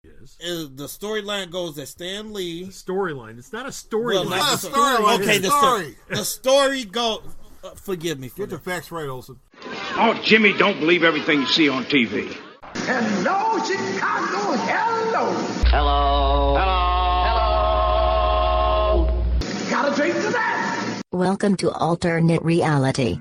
is the storyline goes that Stan Lee. Storyline. It's not a storyline. Well, not a storyline. Okay, the story. The story goes. Forgive me. Get the facts right, Olsen. Oh, Jimmy, don't believe everything you see on TV. Hello, Chicago. Hello. Hello. Hello. Hello. Gotta drink to that. Welcome to Alternate Reality.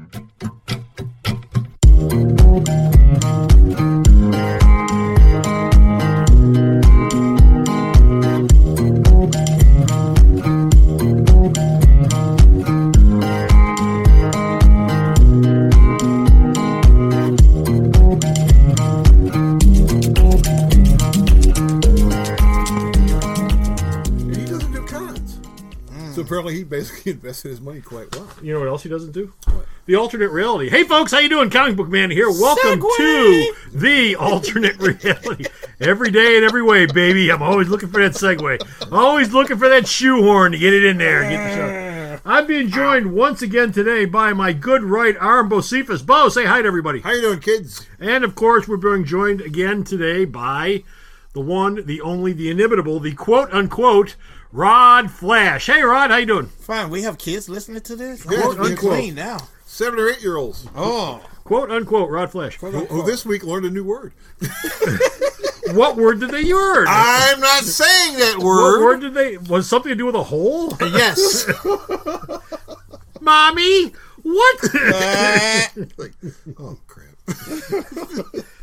Apparently, he basically invested his money quite well. You know what else he doesn't do? What? The alternate reality. Hey, folks, how you doing? Comic Book Man here. Welcome to the alternate reality. Every day and every way, baby. I'm always looking for that segue. Always looking for that shoehorn to get it in there. Get the show. I'm being joined once again today by my good right arm, Bocepheus. Bo, say hi to everybody. How you doing, kids? And, of course, we're being joined again today by the one, the only, the inimitable, the quote-unquote Rod Flash. Hey, Rod, how you doing? Fine. We have kids listening to this? Yeah, Quote unquote. Now. 7 or 8 year olds. Oh. Quote unquote Rod Flash. Who this week learned a new word. What word did they use? I'm not saying that word. What word did they... Was it something to do with a hole? Yes. Mommy, what? Like, oh, crap.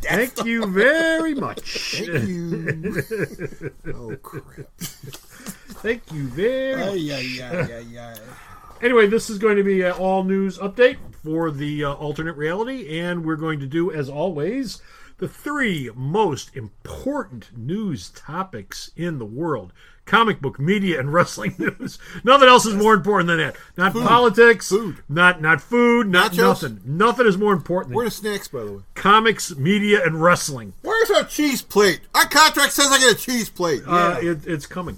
Thank you very much. Thank you. Oh, crap. Thank you very much. Yeah. Anyway, this is going to be an all-news update for the alternate reality, and we're going to do, as always, the 3 most important news topics in the world. Comic book, media, and wrestling news. Nothing else is more important than that. Not food. Politics. Food. Not food. Not Nachos? nothing. Nothing is more important Where are than the snacks, by the way? comics, media, and wrestling. Where's our cheese plate? Our contract says I get a cheese plate. It's coming.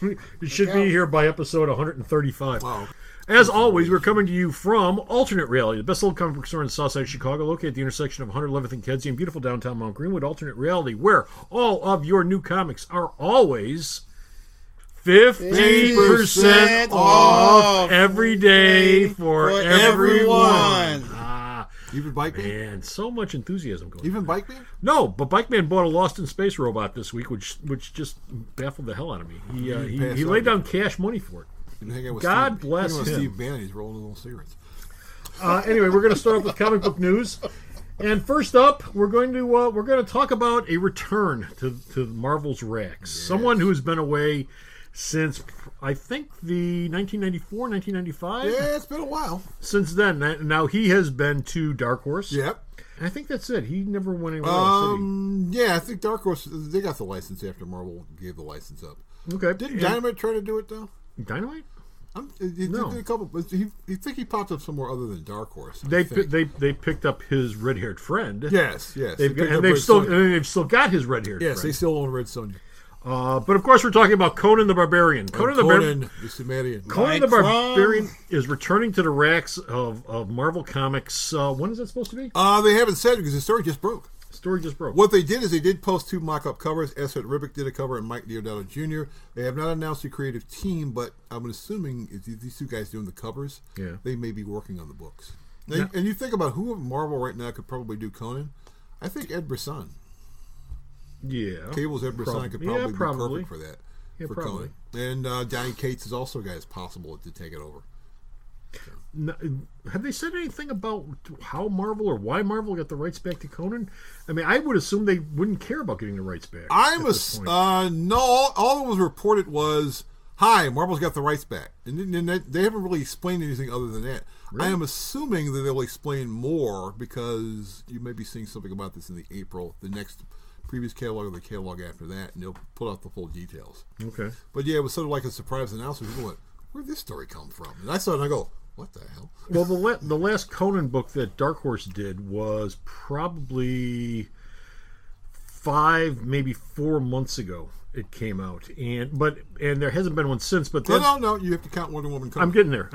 It should be here by episode 135. Wow. As always, we're coming to you from Alternate Reality, the best old comic book store in the south side of Chicago, located at the intersection of 111th and Kedzie in beautiful downtown Mount Greenwood. Alternate Reality, where all of your new comics are always 50% off every day for everyone. Even Bike Man? Man, so much enthusiasm going on. Even Bike Man? No, but Bike Man bought a Lost in Space robot this week, which just baffled the hell out of me. He laid down cash money for it. God bless him. Steve Bannon, he's rolling little cigarettes. Anyway, we're going to start off with comic book news, and first up, we're going to talk about a return to Marvel's racks. Yes. Someone who's been away since I think the 1994, 1995. Yeah, it's been a while since then. Now he has been to Dark Horse. Yep. And I think that's it. He never went anywhere else. Yeah, I think Dark Horse, they got the license after Marvel gave the license up. Okay. Didn't Dynamite try to do it though? Dynamite? No. Did a couple, but you think he popped up somewhere other than Dark Horse? They picked up his red-haired friend. Yes. They've still got his red-haired friend. Yes, they still own Red Sonja. But of course, we're talking about Conan the Barbarian. Conan the Sumerian. Conan the Barbarian is returning to the racks of Marvel Comics. When is that supposed to be? They haven't said because the story just broke. What they did is they did post 2 mock-up covers. Esset Ribic did a cover and Mike Diodato Jr. They have not announced the creative team, but I'm assuming if these 2 guys doing the covers, they may be working on the books. Now, and you think about who at Marvel right now could probably do Conan? I think Ed Brisson. Yeah. Cable's Ed Brisson could probably be perfect for that, for probably. Conan. And Donny Cates is also a guy that's possible to take it over. So. Have they said anything about how Marvel or why Marvel got the rights back to Conan? I mean, I would assume they wouldn't care about getting the rights back. No. All that was reported was, "Hi, Marvel's got the rights back," and they haven't really explained anything other than that. Really? I am assuming that they'll explain more because you may be seeing something about this in the next previous catalog or the catalog after that, and they'll pull out the full details. Okay. But yeah, it was sort of like a surprise announcement. People went, "Where'd this story come from?" And I saw it and I go, what the hell? Well, the last Conan book that Dark Horse did was probably 5, maybe 4 months ago. It came out, and there hasn't been one since. But no, you have to count Wonder Woman. I'm getting there.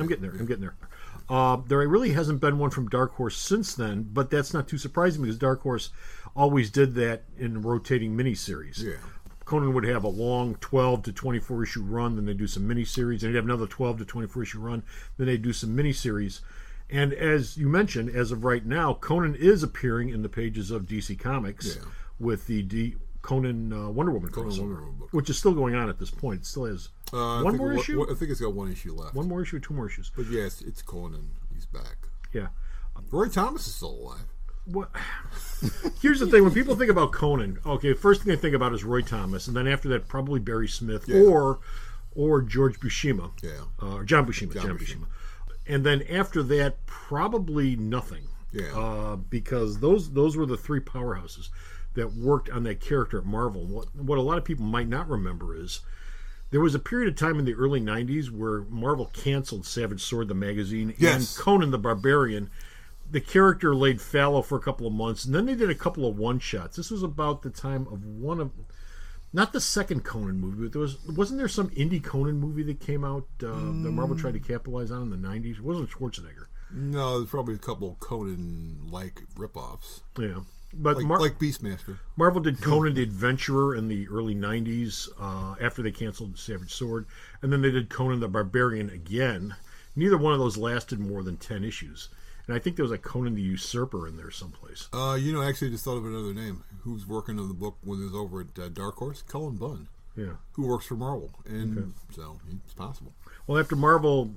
There really hasn't been one from Dark Horse since then, but that's not too surprising because Dark Horse always did that in rotating miniseries. Yeah. Conan would have a long 12 to 24 issue run, then they'd do some miniseries, and he'd have another 12 to 24 issue run, then they'd do some miniseries. And as you mentioned, as of right now, Conan is appearing in the pages of DC Comics with the Conan Wonder Woman book, which is still going on at this point. It still has one more issue? I think it's got one issue left. One more issue, two more issues. But yes, it's Conan. He's back. Yeah. Roy Thomas is still alive. What? Here's the thing: when people think about Conan, okay, first thing they think about is Roy Thomas, and then after that, probably Barry Smith or George Buscema, John Buscema, and then after that, probably nothing, because those were the three powerhouses that worked on that character at Marvel. What a lot of people might not remember is there was a period of time in the early '90s where Marvel canceled Savage Sword, the magazine, and Conan the Barbarian. The character laid fallow for a couple of months, and then they did a couple of one-shots. This was about the time of not the second Conan movie, but wasn't there some indie Conan movie that came out that Marvel tried to capitalize on in the 90s? It wasn't Schwarzenegger. No, there's probably a couple of Conan-like ripoffs. Yeah. But like Beastmaster. Marvel did Conan the Adventurer in the early 90s after they canceled Savage Sword, and then they did Conan the Barbarian again. Neither one of those lasted more than 10 issues. And I think there was a Conan the Usurper in there someplace. Actually, just thought of another name. Who's working on the book when it was over at Dark Horse? Cullen Bunn. Yeah. Who works for Marvel. And so it's possible. Well, after Marvel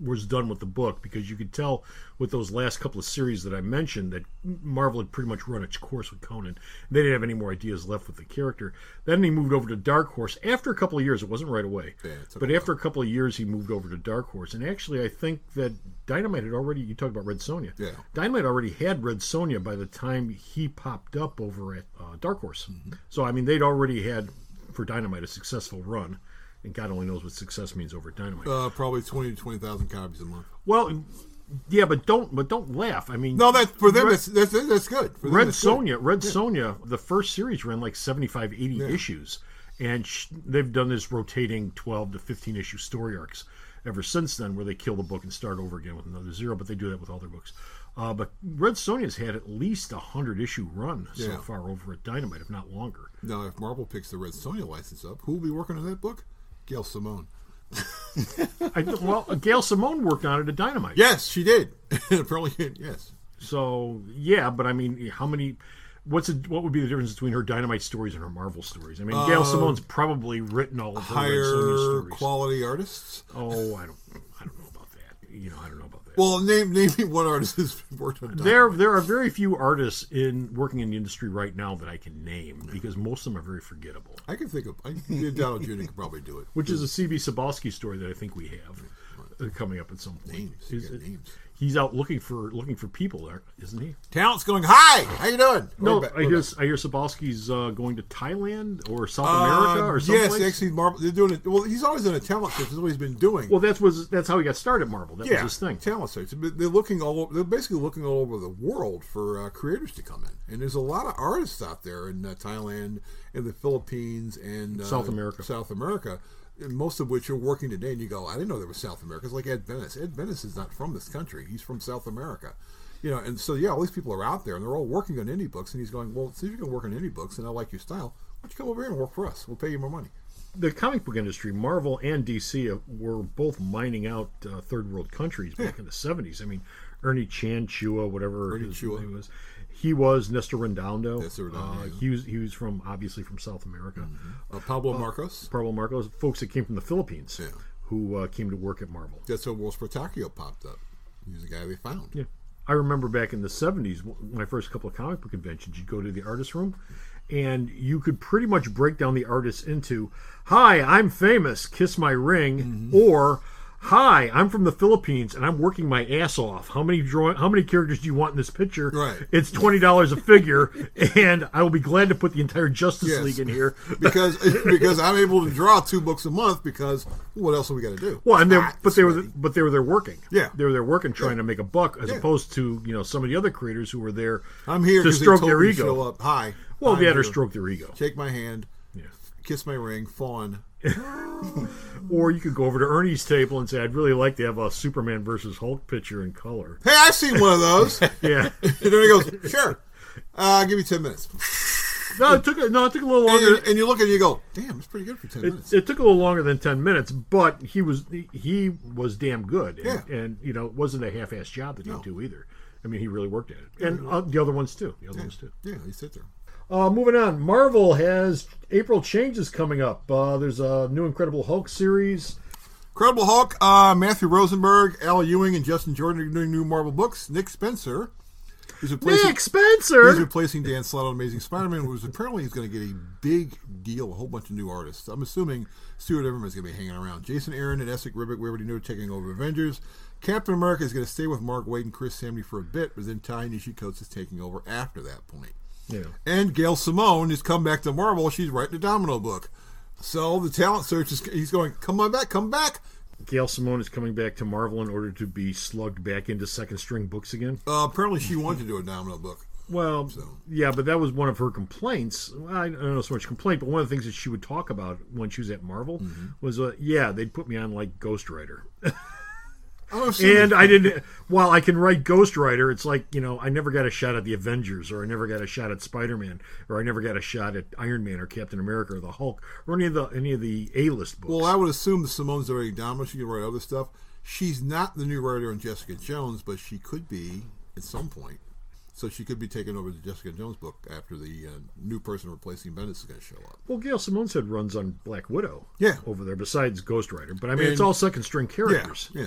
was done with the book, because you could tell with those last couple of series that I mentioned that Marvel had pretty much run its course with Conan. They didn't have any more ideas left with the character. Then he moved over to Dark Horse. After a couple of years, it wasn't right away, but after a couple of years, he moved over to Dark Horse. And actually, I think that Dynamite had already, you talked about Red Sonja. Yeah. Dynamite already had Red Sonja by the time he popped up over at Dark Horse. Mm-hmm. So, I mean, they'd already had, for Dynamite, a successful run. And God only knows what success means over at Dynamite. Probably 20 to 20,000 copies a month. Well, yeah, but don't laugh. I mean, no, for them that's good. For Red Sonja, the first series ran like 75, 80 issues, and they've done this rotating 12 to 15 issue story arcs ever since then, where they kill the book and start over again with another zero. But they do that with all their books. But Red Sonja's had at least a 100-issue run so far over at Dynamite, if not longer. Now, if Marvel picks the Red Sonja license up, who will be working on that book? Gail Simone. Gail Simone worked on it at Dynamite. Yes, she did. Apparently, yes. So, yeah, but I mean, how many... What would be the difference between her Dynamite stories and her Marvel stories? I mean, Gail Simone's probably written all of her Red Sonja stories. Higher quality artists? Oh, I don't know about that. I don't know about that. Well, name me one artist who's worked on Dynamite. There are very few artists working in the industry right now that I can name, because most of them are very forgettable. I can think of... Donald Jr. could probably do it. Which is a C.B. Cebulski story that I think we have coming up at some point. Names. He's out looking for people there, isn't he? Talent's going, hi! How you doing? No, I hear Cebulski's going to Thailand or South America or someplace. Yes, actually, Marvel, they're doing it. Well, he's always in a talent search. That's what he's been doing. Well, that's how he got started at Marvel. That was his thing. Talent search. They're looking They're basically looking all over the world for creators to come in. And there's a lot of artists out there in Thailand, in the Philippines, and South America. Most of which are working today, and you go, I didn't know there was South America. It's like Ed Benes. Ed Benes is not from this country. He's from South America. And so, all these people are out there, and they're all working on indie books, and he's going, well, since you're going to work on indie books, and I like your style, why don't you come over here and work for us? We'll pay you more money. The comic book industry, Marvel and DC, were both mining out third world countries back in the 70s. I mean, Ernie Chan Chua, whatever his name was. He was Nestor Redondo. He was obviously from South America. Mm-hmm. Pablo Marcos, folks that came from the Philippines, who came to work at Marvel. That's how Will Spartacchio popped up. He was the guy they found. Yeah, I remember back in the 70s, my first couple of comic book conventions, you'd go to the artist room, and you could pretty much break down the artists into, "Hi, I'm famous, kiss my ring," or "Hi, I'm from the Philippines and I'm working my ass off. How many characters do you want in this picture? Right. It's $20 a figure, and I will be glad to put the entire Justice League in here because I'm able to draw 2 books a month. Because what else have we got to do? Well, and they were there working. Yeah, they were there working, trying to make a buck, as opposed to some of the other creators who were there. I'm here to stroke their ego. Show up. Hi. Well, they had to stroke their ego. Shake my hand. Yeah. Kiss my ring. Fawn. Or you could go over to Ernie's table and say, I'd really like to have a Superman versus Hulk picture in color. Hey, I've seen one of those. Yeah. And then he goes, sure. Give me 10 minutes. No, it took a little longer. And you look at it and you go, damn, it's pretty good for 10 minutes. It took a little longer than 10 minutes, but he was damn good. And, Yeah. and it wasn't a half-assed job that he would do either. I mean, he really worked at it. And the other ones, too. Yeah, he sits there. Moving on, Marvel has April changes coming up. There's a new Incredible Hulk series. Incredible Hulk, Matthew Rosenberg, Al Ewing, and Justin Jordan are doing new Marvel books. Nick Spencer. He's replacing Dan Slott on Amazing Spider-Man, which apparently is going to get a big deal, a whole bunch of new artists. I'm assuming Stuart Everman's going to be hanging around. Jason Aaron and Essex Ribic, we already know, taking over Avengers. Captain America is going to stay with Mark Waid and Chris Samney for a bit, but then Ty Nishikotsu is taking over after that point. Yeah. And Gail Simone has come back to Marvel. She's writing a Domino book. So the talent search he's going, come on back, come back. Gail Simone is coming back to Marvel in order to be slugged back into second-string books again. Apparently she wanted to do a Domino book. Well, yeah, but that was one of her complaints. I don't know so much complaint, but one of the things that she would talk about when she was at Marvel was, they'd put me on like Ghostwriter. And I didn't. While I can write Ghostwriter, it's like, I never got a shot at the Avengers, or I never got a shot at Spider-Man, or I never got a shot at Iron Man or Captain America or the Hulk or any of the A-list books. Well, I would assume that Simone's already Domino. She can write other stuff. She's not the new writer on Jessica Jones, but she could be at some point. So she could be taking over the Jessica Jones book after the new person replacing Bendis is going to show up. Well, Gail Simone said runs on Black Widow over there, besides Ghostwriter. But I mean, it's all second-string characters. Yeah.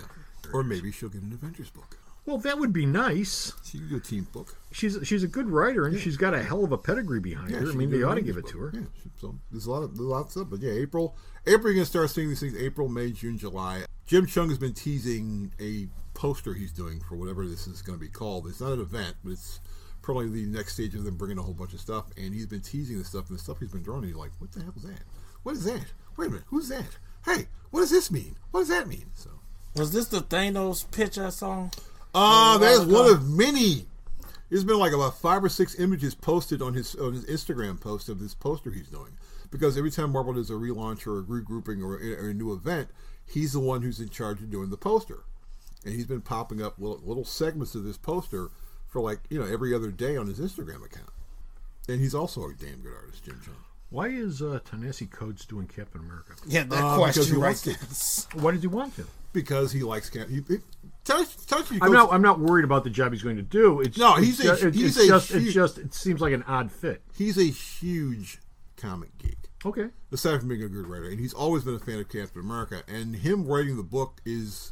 Or maybe she'll get an Avengers book. Well, that would be nice. She could do a team book. She's a good writer, and she's got a hell of a pedigree behind her. I mean, they ought to give it to her. Yeah, so there's a lot of stuff. But yeah, April you're going to start seeing these things. April, May, June, July. Jim Chung has been teasing a poster he's doing for whatever this is going to be called. It's not an event, but it's probably the next stage of them bringing a whole bunch of stuff. And he's been teasing this stuff, and the stuff he's been drawing, he's like, what the hell is that? What is that? Wait a minute, who's that? Hey, what does this mean? What does that mean? So. Was this the Thanos pitch I saw? That's one of many. There's been like about 5 or 6 images posted on his Instagram post of this poster he's doing. Because every time Marvel does a relaunch or a regrouping or a new event, he's the one who's in charge of doing the poster. And he's been popping up little segments of this poster for every other day on his Instagram account. And he's also a damn good artist, Jim Chung. Why is Ta-Nehisi Coates doing Captain America? Yeah, that question right there. Why did you want to? Because he likes Captain. I'm not worried about the job he's going to do. It seems like an odd fit. He's a huge comic geek. Okay. Aside from being a good writer, and he's always been a fan of Captain America, and him writing the book is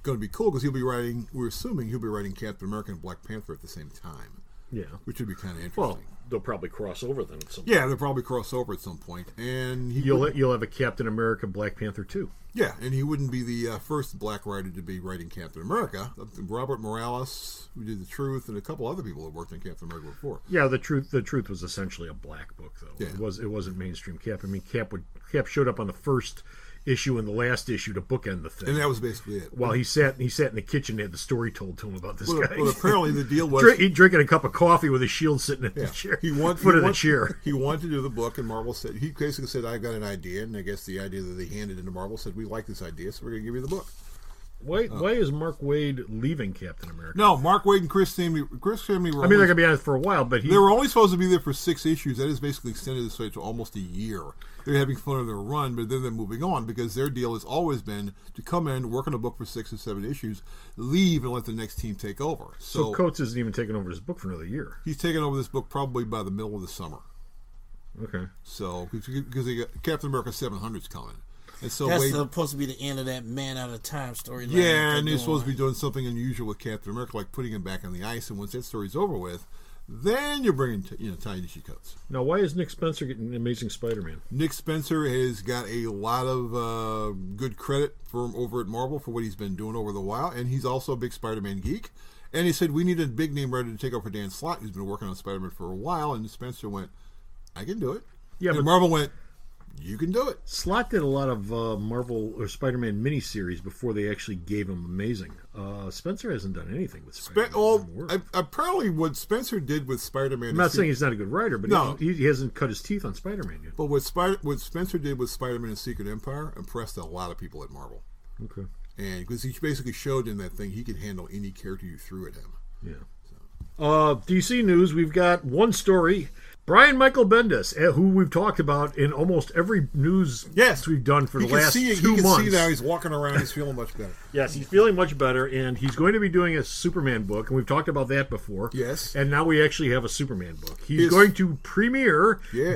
going to be cool because we're assuming he'll be writing Captain America and Black Panther at the same time. Yeah. Which would be kind of interesting. Well, they'll probably cross over then at some point. Yeah, they'll probably cross over at some point. And you'll have a Captain America Black Panther 2. Yeah, and he wouldn't be the first black writer to be writing Captain America. Robert Morales, who did The Truth, and a couple other people who worked on Captain America before. Yeah, The Truth was essentially a black book, though. Yeah. It wasn't mainstream Cap. I mean, Cap showed up on the first issue and the last issue to bookend the thing. And that was basically it. While he sat in the kitchen and had the story told to him about this guy. Well, apparently the deal was... drinking a cup of coffee with his shield sitting at the chair. Foot of the chair. He wanted to do the book, and Marvel said... He basically said, I've got an idea, and I guess the idea that they handed into Marvel said, we like this idea, so we're going to give you the book. Why is Mark Waid leaving Captain America? No, Mark Waid and Chris Samney were... they're going to be on it for a while, but they were only supposed to be there for 6 issues. That is basically extended this way to almost a year. They're having fun of their run, but then they're moving on because their deal has always been to come in, work on a book for 6 or 7 issues, leave, and let the next team take over. So Coates isn't even taking over his book for another year. He's taking over this book probably by the middle of the summer. Okay. So, because Captain America 700's coming. And so that's supposed to be the end of that Man Out of Time storyline. Yeah, and they're supposed to be doing something unusual with Captain America, like putting him back on the ice. And once that story's over with, then you're bringing Ty Nishikotsu. Now, why is Nick Spencer getting Amazing Spider-Man? Nick Spencer has got a lot of good credit from over at Marvel for what he's been doing over the while, and he's also a big Spider-Man geek. And he said, we need a big name writer to take over for Dan Slott, who's been working on Spider-Man for a while. And Spencer went, I can do it. Yeah, and Marvel went, you can do it. Slott did a lot of Marvel or Spider-Man miniseries before they actually gave him Amazing. Spencer hasn't done anything with Spider-Man. Apparently what Spencer did with Spider-Man... I'm not saying he's not a good writer, but he hasn't cut his teeth on Spider-Man yet. But what Spencer did with Spider-Man and Secret Empire impressed a lot of people at Marvel. Okay. And because he basically showed in that thing he could handle any character you threw at him. Yeah. So. DC news, we've got one story. Brian Michael Bendis, who we've talked about in almost every news we've done for the last 2 months. You can see now he's walking around. He's feeling much better. Yes, he's feeling much better, and he's going to be doing a Superman book, and we've talked about that before. Yes. And now we actually have a Superman book. He's going to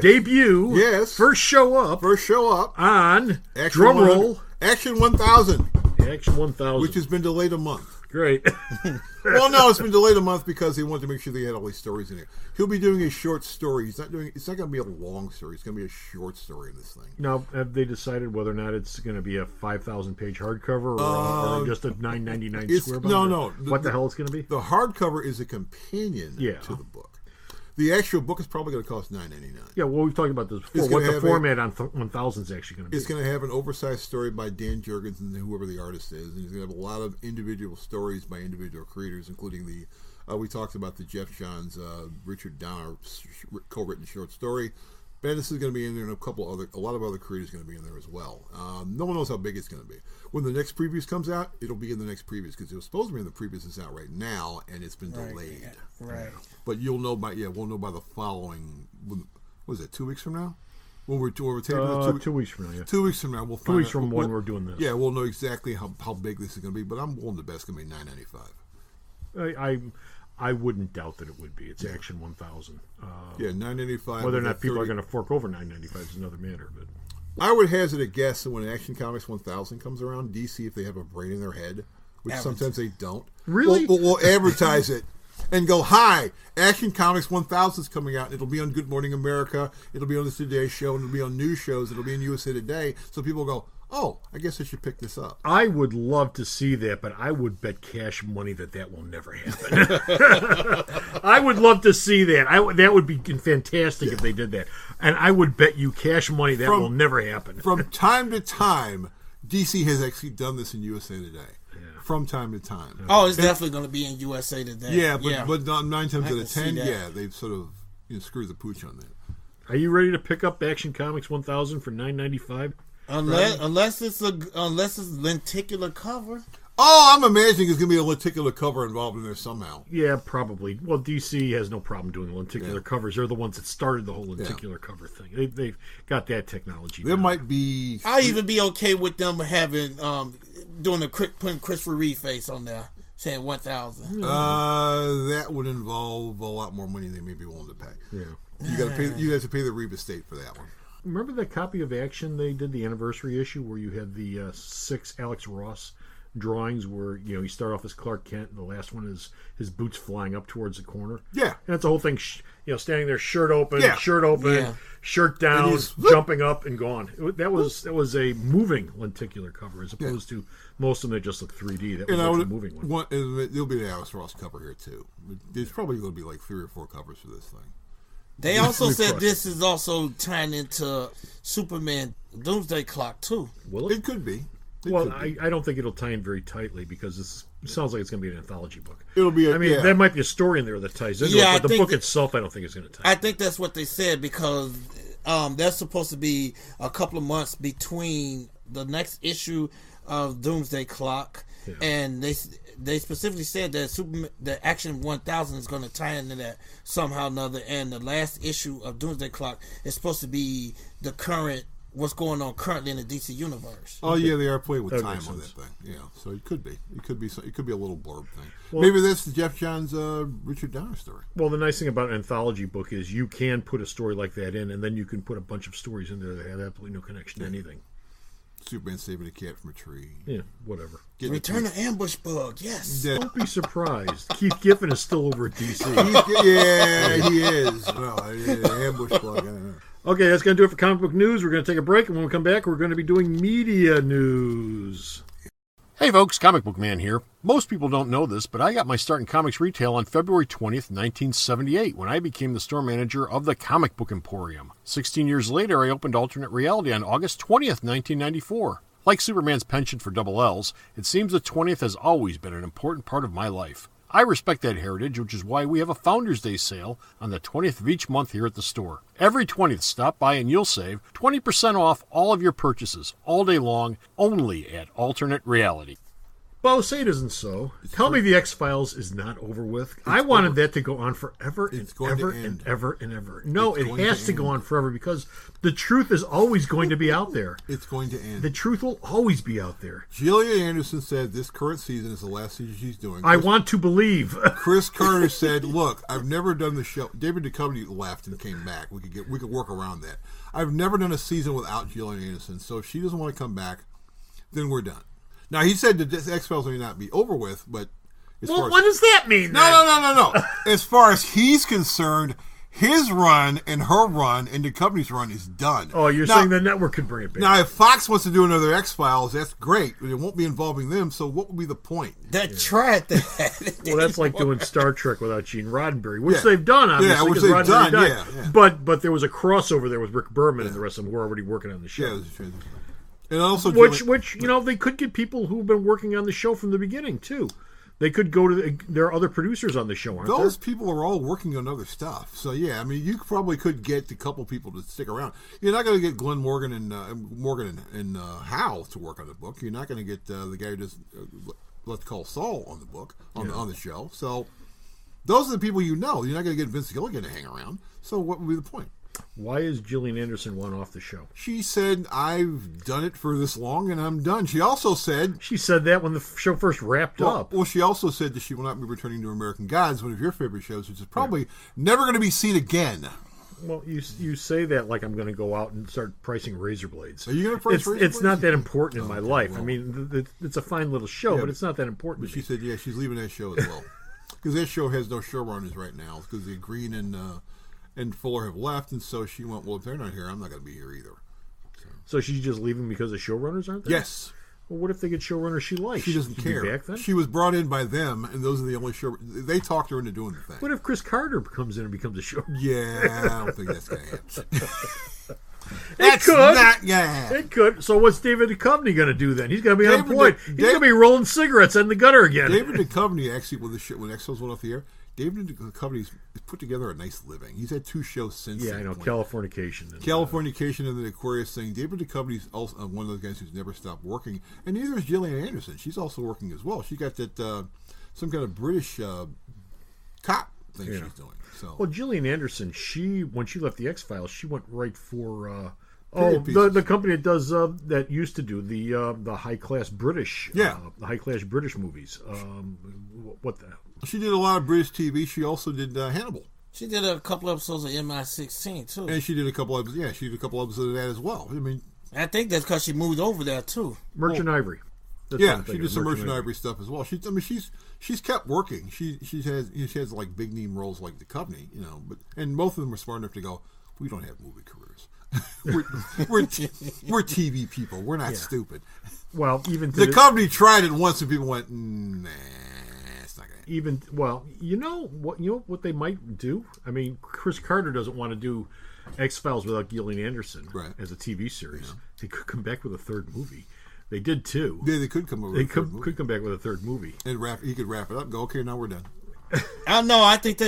debut, first show up on, drumroll, Action 1000. Action 1000. Which has been delayed a month. Great. Well, no, it's been delayed a month because they wanted to make sure they had all these stories in here. He'll be doing a short story. It's not going to be a long story. It's going to be a short story in this thing. Now, have they decided whether or not it's going to be a 5,000-page hardcover or just a $9.99 square book? No. What the hell it's going to be? The hardcover is a companion to the book. The actual book is probably going to cost $9.99. Yeah, well, we've talked about this before. What the format on 1000 is actually going to be. It's going to have an oversized story by Dan Jurgens and whoever the artist is. And he's going to have a lot of individual stories by individual creators, including we talked about the Jeff Johns, Richard Donner co-written short story. Bendis is going to be in there, and a lot of other creators are going to be in there as well. No one knows how big it's going to be. When the next previews comes out, it'll be in the next previews because it was supposed to be in the previews that's out right now, and it's been delayed. Yeah, right. But we'll know by the following. What is it? 2 weeks from now? When we're taping 2 weeks from now. Yeah. 2 weeks from now, we'll find 2 weeks from when we're doing this. Yeah, we'll know exactly how big this is going to be. But I'm willing to bet it's going to be $9.95. I wouldn't doubt that it would be. It's Action 1000. $9.95. Whether or not people are going to fork over $9.95 is another matter. But I would hazard a guess that when Action Comics 1000 comes around, DC, if they have a brain in their head, which sometimes they don't, really, will advertise it and go, "Hi, Action Comics 1000 is coming out. It'll be on Good Morning America. It'll be on the Today Show. And it'll be on news shows. It'll be in USA Today." So people go, "Oh, I guess I should pick this up." I would love to see that, but I would bet cash money that will never happen. I would love to see that. That would be fantastic if they did that. And I would bet you cash money that will never happen. From time to time, DC has actually done this in USA Today. From time to time. Oh, it's definitely going to be in USA Today. Yeah, but 9 times out of 10, they've sort of screwed the pooch on that. Are you ready to pick up Action Comics 1000 for $9.95? Unless it's lenticular cover. Oh, I'm imagining there's going to be a lenticular cover involved in there somehow. Yeah, probably. Well, DC has no problem doing lenticular covers. They're the ones that started the whole lenticular cover thing. They've got that technology. There might be. I'll even be okay with them having putting Christopher Reeve face on there, saying 1,000. That would involve a lot more money than they may be willing to pay. Yeah, you guys have to pay the Reeve estate for that one. Remember that copy of Action they did, the anniversary issue, where you had the 6 Alex Ross drawings where you start off as Clark Kent and the last one is his boots flying up towards the corner. Yeah, and that's the whole thing. Standing there, shirt open, shirt down, jumping up and gone. That was a moving lenticular cover as opposed to most of them that just look 3D. That was a moving one. There'll be the Alex Ross cover here too. There's probably going to be like 3 or 4 covers for this thing. They also said this is also tying into Superman Doomsday Clock too. Will it? It could be. I don't think it'll tie in very tightly because it sounds like it's going to be an anthology book. It'll be. There might be a story in there that ties into it, but the book itself, I don't think is going to tie. I think that's what they said because there's supposed to be a couple of months between the next issue of Doomsday Clock, and they specifically said that the Action 1000 is going to tie into that somehow or another, and the last issue of Doomsday Clock is supposed to be the current. What's going on currently in the DC universe? Oh yeah, they are playing with time on that thing. Yeah, so it could be a little blurb thing. Well, maybe that's the Jeff Johns Richard Donner story. Well, the nice thing about an anthology book is you can put a story like that in, and then you can put a bunch of stories in there that have absolutely no connection to anything. Superman saving a cat from a tree. Yeah, whatever. Return the ambush bug. Yes. Don't be surprised. Keith Giffen is still over at DC. Yeah, he is. No, ambush bug. I don't know. Okay, that's going to do it for comic book news. We're going to take a break, and when we come back, we're going to be doing media news. Hey folks, Comic Book Man here. Most people don't know this, but I got my start in comics retail on February 20th, 1978, when I became the store manager of the Comic Book Emporium. 16 years later, I opened Alternate Reality on August 20th, 1994. Like Superman's penchant for double L's, it seems the 20th has always been an important part of my life. I respect that heritage, which is why we have a Founders Day sale on the 20th of each month here at the store. Every 20th, stop by and you'll save 20% off all of your purchases all day long, only at Alternate Reality. Bo, say it isn't so. Tell me the X-Files is not over with. I wanted that to go on forever and ever and ever and ever. No, it has to go on forever because the truth is always going to be out there. It's going to end. The truth will always be out there. Gillian Anderson said this current season is the last season she's doing. I want to believe. Chris Carter said, "Look, I've never done the show." David Duchovny left and came back. We could work around that. I've never done a season without Gillian Anderson. So if she doesn't want to come back, then we're done. Now, he said that this X-Files may not be over with, but... Well, what does that mean, then? No. As far as he's concerned, his run and her run and the company's run is done. Oh, you're saying the network could bring it back. Now, if Fox wants to do another X-Files, that's great. But it won't be involving them, so what would be the point? Tried that. Well, that's like doing Star Trek without Gene Roddenberry, which they've done, obviously. Yeah, which they've done, yeah. But there was a crossover there with Rick Berman and the rest of them who were already working on the show. Yeah, and also, which they could get people who've been working on the show from the beginning too. They could go to there are other producers on the show, aren't there? Those people are all working on other stuff. So yeah, I mean, you probably could get a couple people to stick around. You're not going to get Glenn Morgan and Hal to work on the book. You're not going to get the guy who does Let's Call Saul on the book on the show. So those are the people you know. You're not going to get Vince Gilligan to hang around. So what would be the point? Why is Gillian Anderson one off the show? She said, I've done it for this long and I'm done. She also said... She said that when the show first wrapped up. Well, she also said that she will not be returning to American Gods, one of your favorite shows, which is probably never going to be seen again. Well, you say that like I'm going to go out and start pricing razor blades. Are you going to price razor blades? It's not that important in my life. Well, I mean, it's a fine little show, but it's not that important. But she said, she's leaving that show as well. Because that show has no showrunners right now. Because the Green and Fuller have left, and so she went, well, if they're not here, I'm not going to be here either. So she's just leaving because the showrunners aren't there? Yes. Well, what if they get showrunners she likes? She doesn't care. Back then? She was brought in by them, and those are the only show. They talked her into doing the thing. What if Chris Carter comes in and becomes a showrunner? Yeah, I don't think that's going to happen. It could. So what's David Duchovny going to do then? He's going to be unemployed. He's going to be rolling cigarettes in the gutter again. David Duchovny, actually, when X-Files went off the air, David Duchovny's put together a nice living. He's had 2 shows since. Yeah, I know. Californication. Californication and the Aquarius thing. David Duchovny's also one of those guys who's never stopped working. And neither is Gillian Anderson. She's also working as well. She got that some kind of British cop thing she's doing. So. Well, Gillian Anderson, when she left the X-Files, she went right for the company that does that used to do the high class British the high class British movies. What the? She did a lot of British TV. She also did Hannibal. She did a couple episodes of MI16 too. And she did a couple episodes. Yeah, she did a couple episodes of that as well. I mean, I think that's because she moved over there too. Merchant Ivory. She did some Merchant Ivory stuff as well. She's kept working. She has like big name roles like the company, and both of them are smart enough to go, we don't have movie careers. we're TV people. We're not stupid. Well, even the company tried it once and people went, nah, it's not gonna happen. You know what they might do? I mean, Chris Carter doesn't want to do X-Files without Gillian Anderson as a TV series. Yeah. They could come back with a third movie. They did too. Yeah, they could come over. They could come back with a third movie, and he could wrap it up and go, okay, now we're done. I know. I think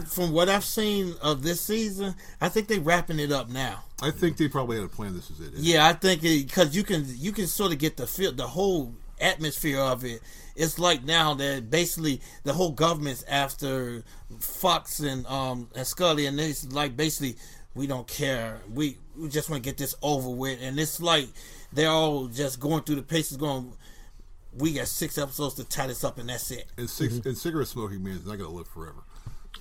from what I've seen of this season, I think they're wrapping it up now. I think they probably had a plan. This is it. Yeah, I think because you can sort of get the whole atmosphere of it. It's like now that basically the whole government's after Fox and Scully, and it's like basically we don't care. We just want to get this over with, and it's like they're all just going through the paces, going, we got 6 episodes to tie this up, and that's it. And cigarette smoking man is not going to live forever.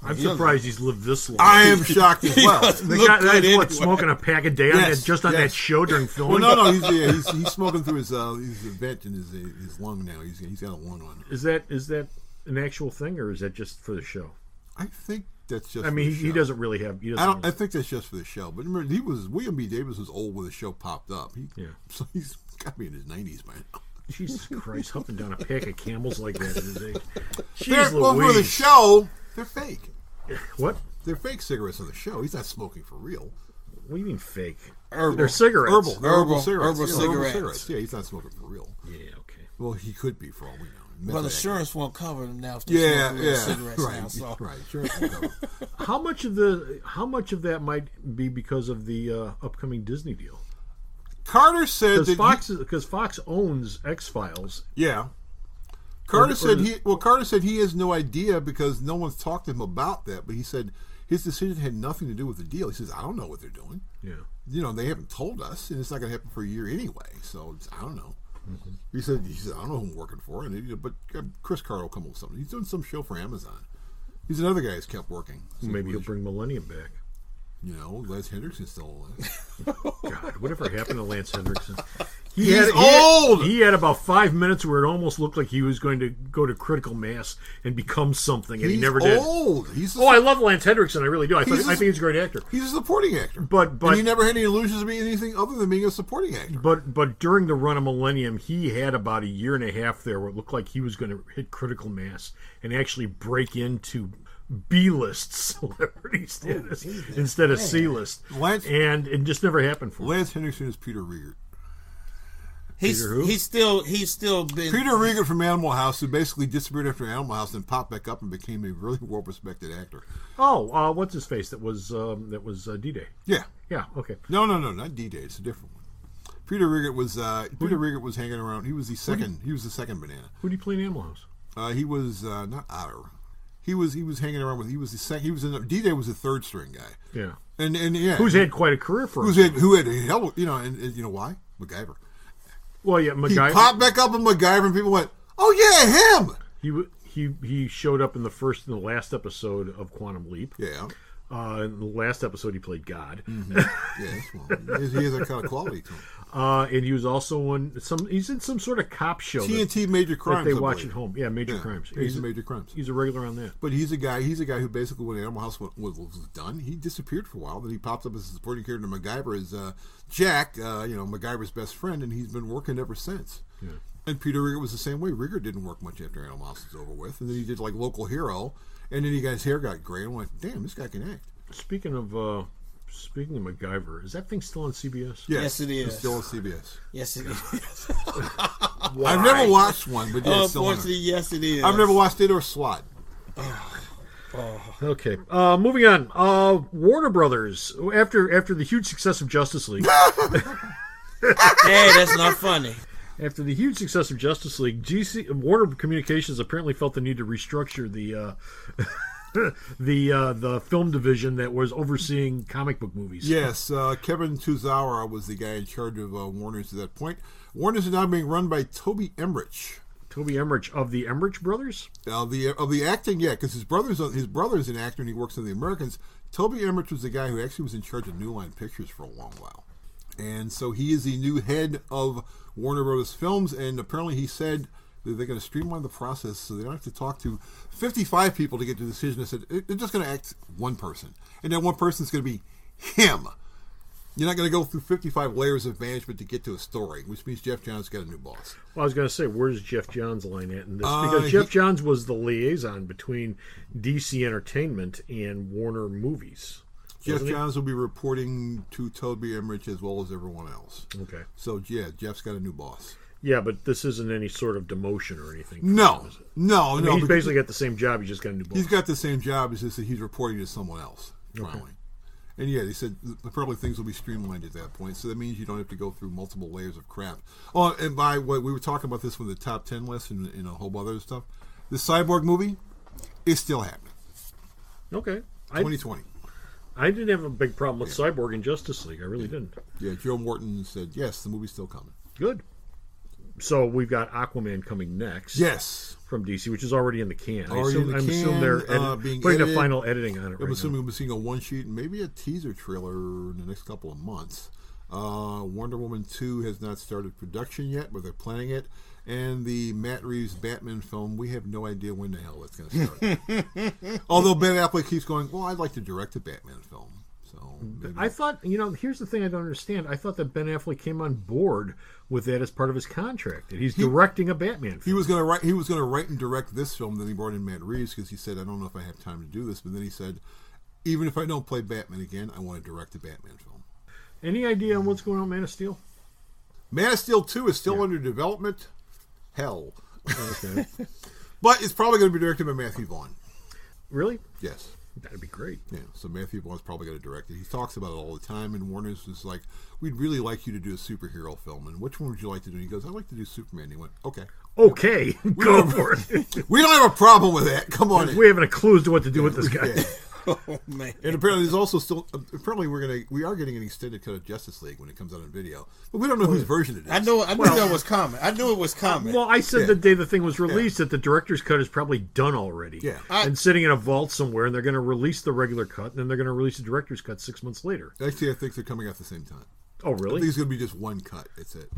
I'm surprised he's lived this long. I am shocked as well. The guy smoking a pack a day just on that show during filming. Well, no, he's smoking through his vent in his lung now. He's got a lung on. Is that an actual thing, or is that just for the show? I think that's just. I mean, he doesn't really have. I think that's just for the show. But remember, William B. Davis was old when the show popped up. So he's got to be in his 90s by now. Jesus Christ, huffing down a pack of Camels like that in his age. Well, for the show, they're fake. What? They're fake cigarettes on the show. He's not smoking for real. What do you mean fake? Herbal. They're cigarettes. Herbal cigarettes. Herbal cigarettes. Yeah, he's not smoking for real. Yeah, okay. Well, he could be for all we know. Well, insurance won't cover them now if they're smoking cigarettes right, now. So. Right, insurance won't cover. How much of that might be because of the upcoming Disney deal? Carter said because Fox owns X-Files. Yeah. Carter said he has no idea because no one's talked to him about that. But he said his decision had nothing to do with the deal. He says, I don't know what they're doing. Yeah. They haven't told us, and it's not going to happen for a year anyway. So I don't know. Mm-hmm. He said, I don't know who I'm working for, but Chris Carter will come up with something. He's doing some show for Amazon. He's another guy who's kept working. So maybe he'll bring Millennium back. Lance Henriksen's still alive. God, whatever happened to Lance Henriksen? He's old! He had about 5 minutes where it almost looked like he was going to go to critical mass and become something, and he never did. He's old. I love Lance Henriksen. I really do. I think he's a great actor. He's a supporting actor. But and he never had any illusions of being anything other than being a supporting actor. But during the run of Millennium, he had about a year and a half there where it looked like he was going to hit critical mass and actually break into B-list celebrity status instead of C-list. And it just never happened for him. Lance Henriksen is Peter Riegert. He's still been Peter Riegert from Animal House, who basically disappeared after Animal House and popped back up and became a really well-respected actor. Oh, what's his face? That was D-Day. Yeah. Okay. No, not D-Day. It's a different one. Peter Riegert was hanging around. He was the second. He was the second banana. Who did he play in Animal House? He was not Otter. He was hanging around with. He was the second. He was in D-Day was the third string guy. Yeah. And yeah. Who's had quite a career for him. Who had hell? And you know why? MacGyver. Well, yeah, MacGyver. He popped back up in MacGyver, and people went, "Oh yeah, him." He showed up in the last episode of Quantum Leap. Yeah. In the last episode, he played God. Mm-hmm. Yes, well, he has that kind of quality to him. And he was also he's in some sort of cop show. TNT Major Crimes. That they watch at home. Yeah, Major Crimes. He's in Major Crimes. He's a regular on that. But he's a guy who basically, when Animal House was done, he disappeared for a while. Then he pops up as a supporting character in MacGyver as Jack, MacGyver's best friend, and he's been working ever since. Yeah. And Peter Riegert was the same way. Riegert didn't work much after Animal House was over with, and then he did like Local Hero, and then his hair got gray, and I'm like, damn, this guy can act. Speaking of MacGyver, is that thing still on CBS? Yes, it is. It's still on CBS. Yes, it is. I've never watched one, but yeah, unfortunately, yes, it is. I've never watched it or SWAT. Okay. Moving on. Warner Brothers, after the huge success of Justice League. Hey, that's not funny. After the huge success of Justice League, Warner Communications apparently felt the need to restructure the film division that was overseeing comic book movies. Yes, Kevin Tuzawa was the guy in charge of Warner's at that point. Warner's is now being run by Toby Emmerich. Toby Emmerich of the Emmerich brothers? Of the acting, yeah, because his brother's an actor and he works on The Americans. Toby Emmerich was the guy who actually was in charge of New Line Pictures for a long while. And so he is the new head of Warner Brothers Films, and apparently he said that they're going to streamline the process so they don't have to talk to 55 people to get to the decision. They said they're just going to act one person, and that one person is going to be him. You're not going to go through 55 layers of management to get to a story, which means Jeff Johns got a new boss. Well, I was going to say, where's Jeff Johns' line at in this? Because Jeff Johns was the liaison between DC Entertainment and Warner Movies. Jeff Johns will be reporting to Toby Emmerich as well as everyone else. Okay. So, yeah, Jeff's got a new boss. Yeah, but this isn't any sort of demotion or anything. No. He's basically got the same job. He's just got a new boss. He's got the same job. It's just that he's reporting to someone else. Finally. Okay. And yeah, they said probably things will be streamlined at that point. So that means you don't have to go through multiple layers of crap. Oh, and by what we were talking about this with the top 10 list and a whole other stuff. The Cyborg movie is still happening. Okay. 2020. I didn't have a big problem with Cyborg in Justice League. I really didn't. Yeah, Joe Morton said, yes, the movie's still coming. Good. So we've got Aquaman coming next. Yes. From DC, which is already in the can. I'm assuming they're putting the final editing on it I'm assuming we'll be seeing a one-sheet and maybe a teaser trailer in the next couple of months. Wonder Woman 2 has not started production yet, but they're planning it. And the Matt Reeves Batman film, we have no idea when the hell that's going to start. Although Ben Affleck keeps going, well, I'd like to direct a Batman film. So maybe. I thought, here's the thing I don't understand. I thought that Ben Affleck came on board with that as part of his contract. That he's directing a Batman film. He was going to write and direct this film. Then he brought in Matt Reeves because he said, I don't know if I have time to do this. But then he said, even if I don't play Batman again, I want to direct a Batman film. Any idea on what's going on with Man of Steel? Man of Steel 2 is still under development. Hell. Okay. But it's probably going to be directed by Matthew Vaughn. Really? Yes. That'd be great. Yeah, so Matthew Vaughn's probably going to direct it. He talks about it all the time, and Warner's is like, we'd really like you to do a superhero film, and which one would you like to do? And he goes, I'd like to do Superman. And he went, okay. Okay, go for it. We don't have a problem with that. Come on in. We haven't a clue as to what to do with this guy. Yeah. Oh man! And apparently, there's also still we are getting an extended cut of Justice League when it comes out on video, but we don't know whose version it is. I knew that was coming. I knew it was coming. Well, I said the day the thing was released that the director's cut is probably done already. Yeah, and sitting in a vault somewhere, and they're going to release the regular cut, and then they're going to release the director's cut 6 months later. Actually, I think they're coming out at the same time. Oh, really? I think it's going to be just one cut. That's it.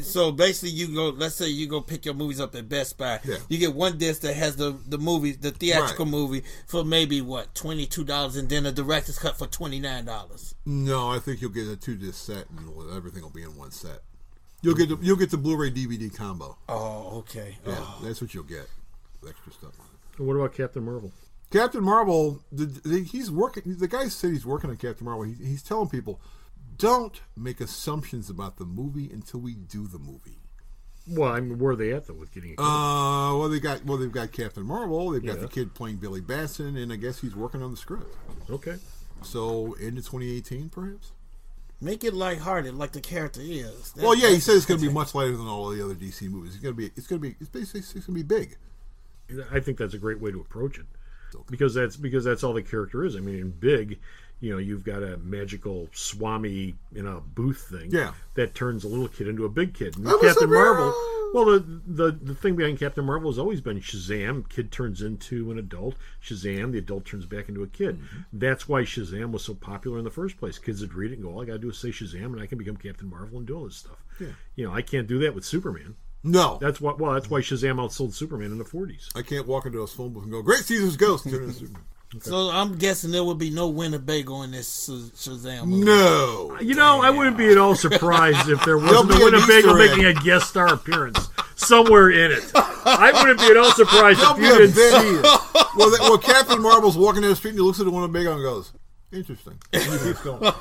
So basically, let's say you go pick your movies up at Best Buy. Yeah. You get one disc that has the movie, the theatrical movie, for maybe $22, and then a director's cut for $29. No, I think you'll get a 2-disc set, and everything will be in one set. You'll get the Blu-ray DVD combo. Oh, okay. Yeah, that's what you'll get. Extra stuff. And what about Captain Marvel? Captain Marvel, he's working. The guy said he's working on Captain Marvel. He's telling people, don't make assumptions about the movie until we do the movie. Well, I mean, where are they at though with getting it? They've got Captain Marvel. They've got the kid playing Billy Batson, and I guess he's working on the script. Okay. So end of 2018, perhaps. Make it lighthearted, like the character is. He said it's going to be much lighter than all the other DC movies. It's going to be big. I think that's a great way to approach it, because that's all the character is. I mean, in Big, you've got a magical Swami in a booth thing that turns a little kid into a big kid. And Captain Marvel, well, the thing behind Captain Marvel has always been Shazam. Kid turns into an adult. Shazam, the adult turns back into a kid. Mm-hmm. That's why Shazam was so popular in the first place. Kids would read it and go, all I got to do is say Shazam, and I can become Captain Marvel and do all this stuff. Yeah. I can't do that with Superman. No. That's why Shazam outsold Superman in the 40s. I can't walk into a phone booth and go, Great Caesar's Ghost. Turn into Superman. Okay. So I'm guessing there would be no Winnebago in this Shazam movie. No. I wouldn't be at all surprised if there wasn't a Winnebago making a guest star appearance somewhere in it. I wouldn't be at all surprised if you didn't see it. Well, Captain Marvel's walking down the street and he looks at the Winnebago and goes, interesting. And he keeps going.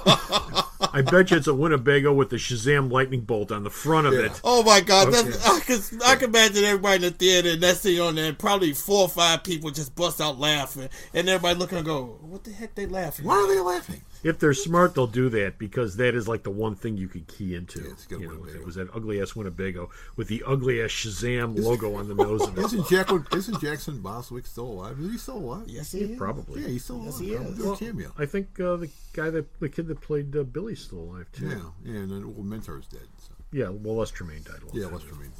I bet you it's a Winnebago with the Shazam lightning bolt on the front of it. Oh my God! Okay. I can imagine everybody in the theater and that's on there, and probably 4 or 5 people just bust out laughing, and everybody looking and go, "What the heck? They laughing? Why are they laughing?" If they're smart, they'll do that because that is like the one thing you could key into. Yeah, it was that ugly ass Winnebago with the ugly ass Shazam logo on the nose of it. Isn't Jackson Boswick still alive? Is he still alive? Yes, he is. Probably. Yeah, he's still alive. Yes, he is. Well, cameo. I think the kid that played Billy's still alive too. Yeah, and then Mentor's dead. So. Yeah, well, Les Tremaine died. Les Tremaine's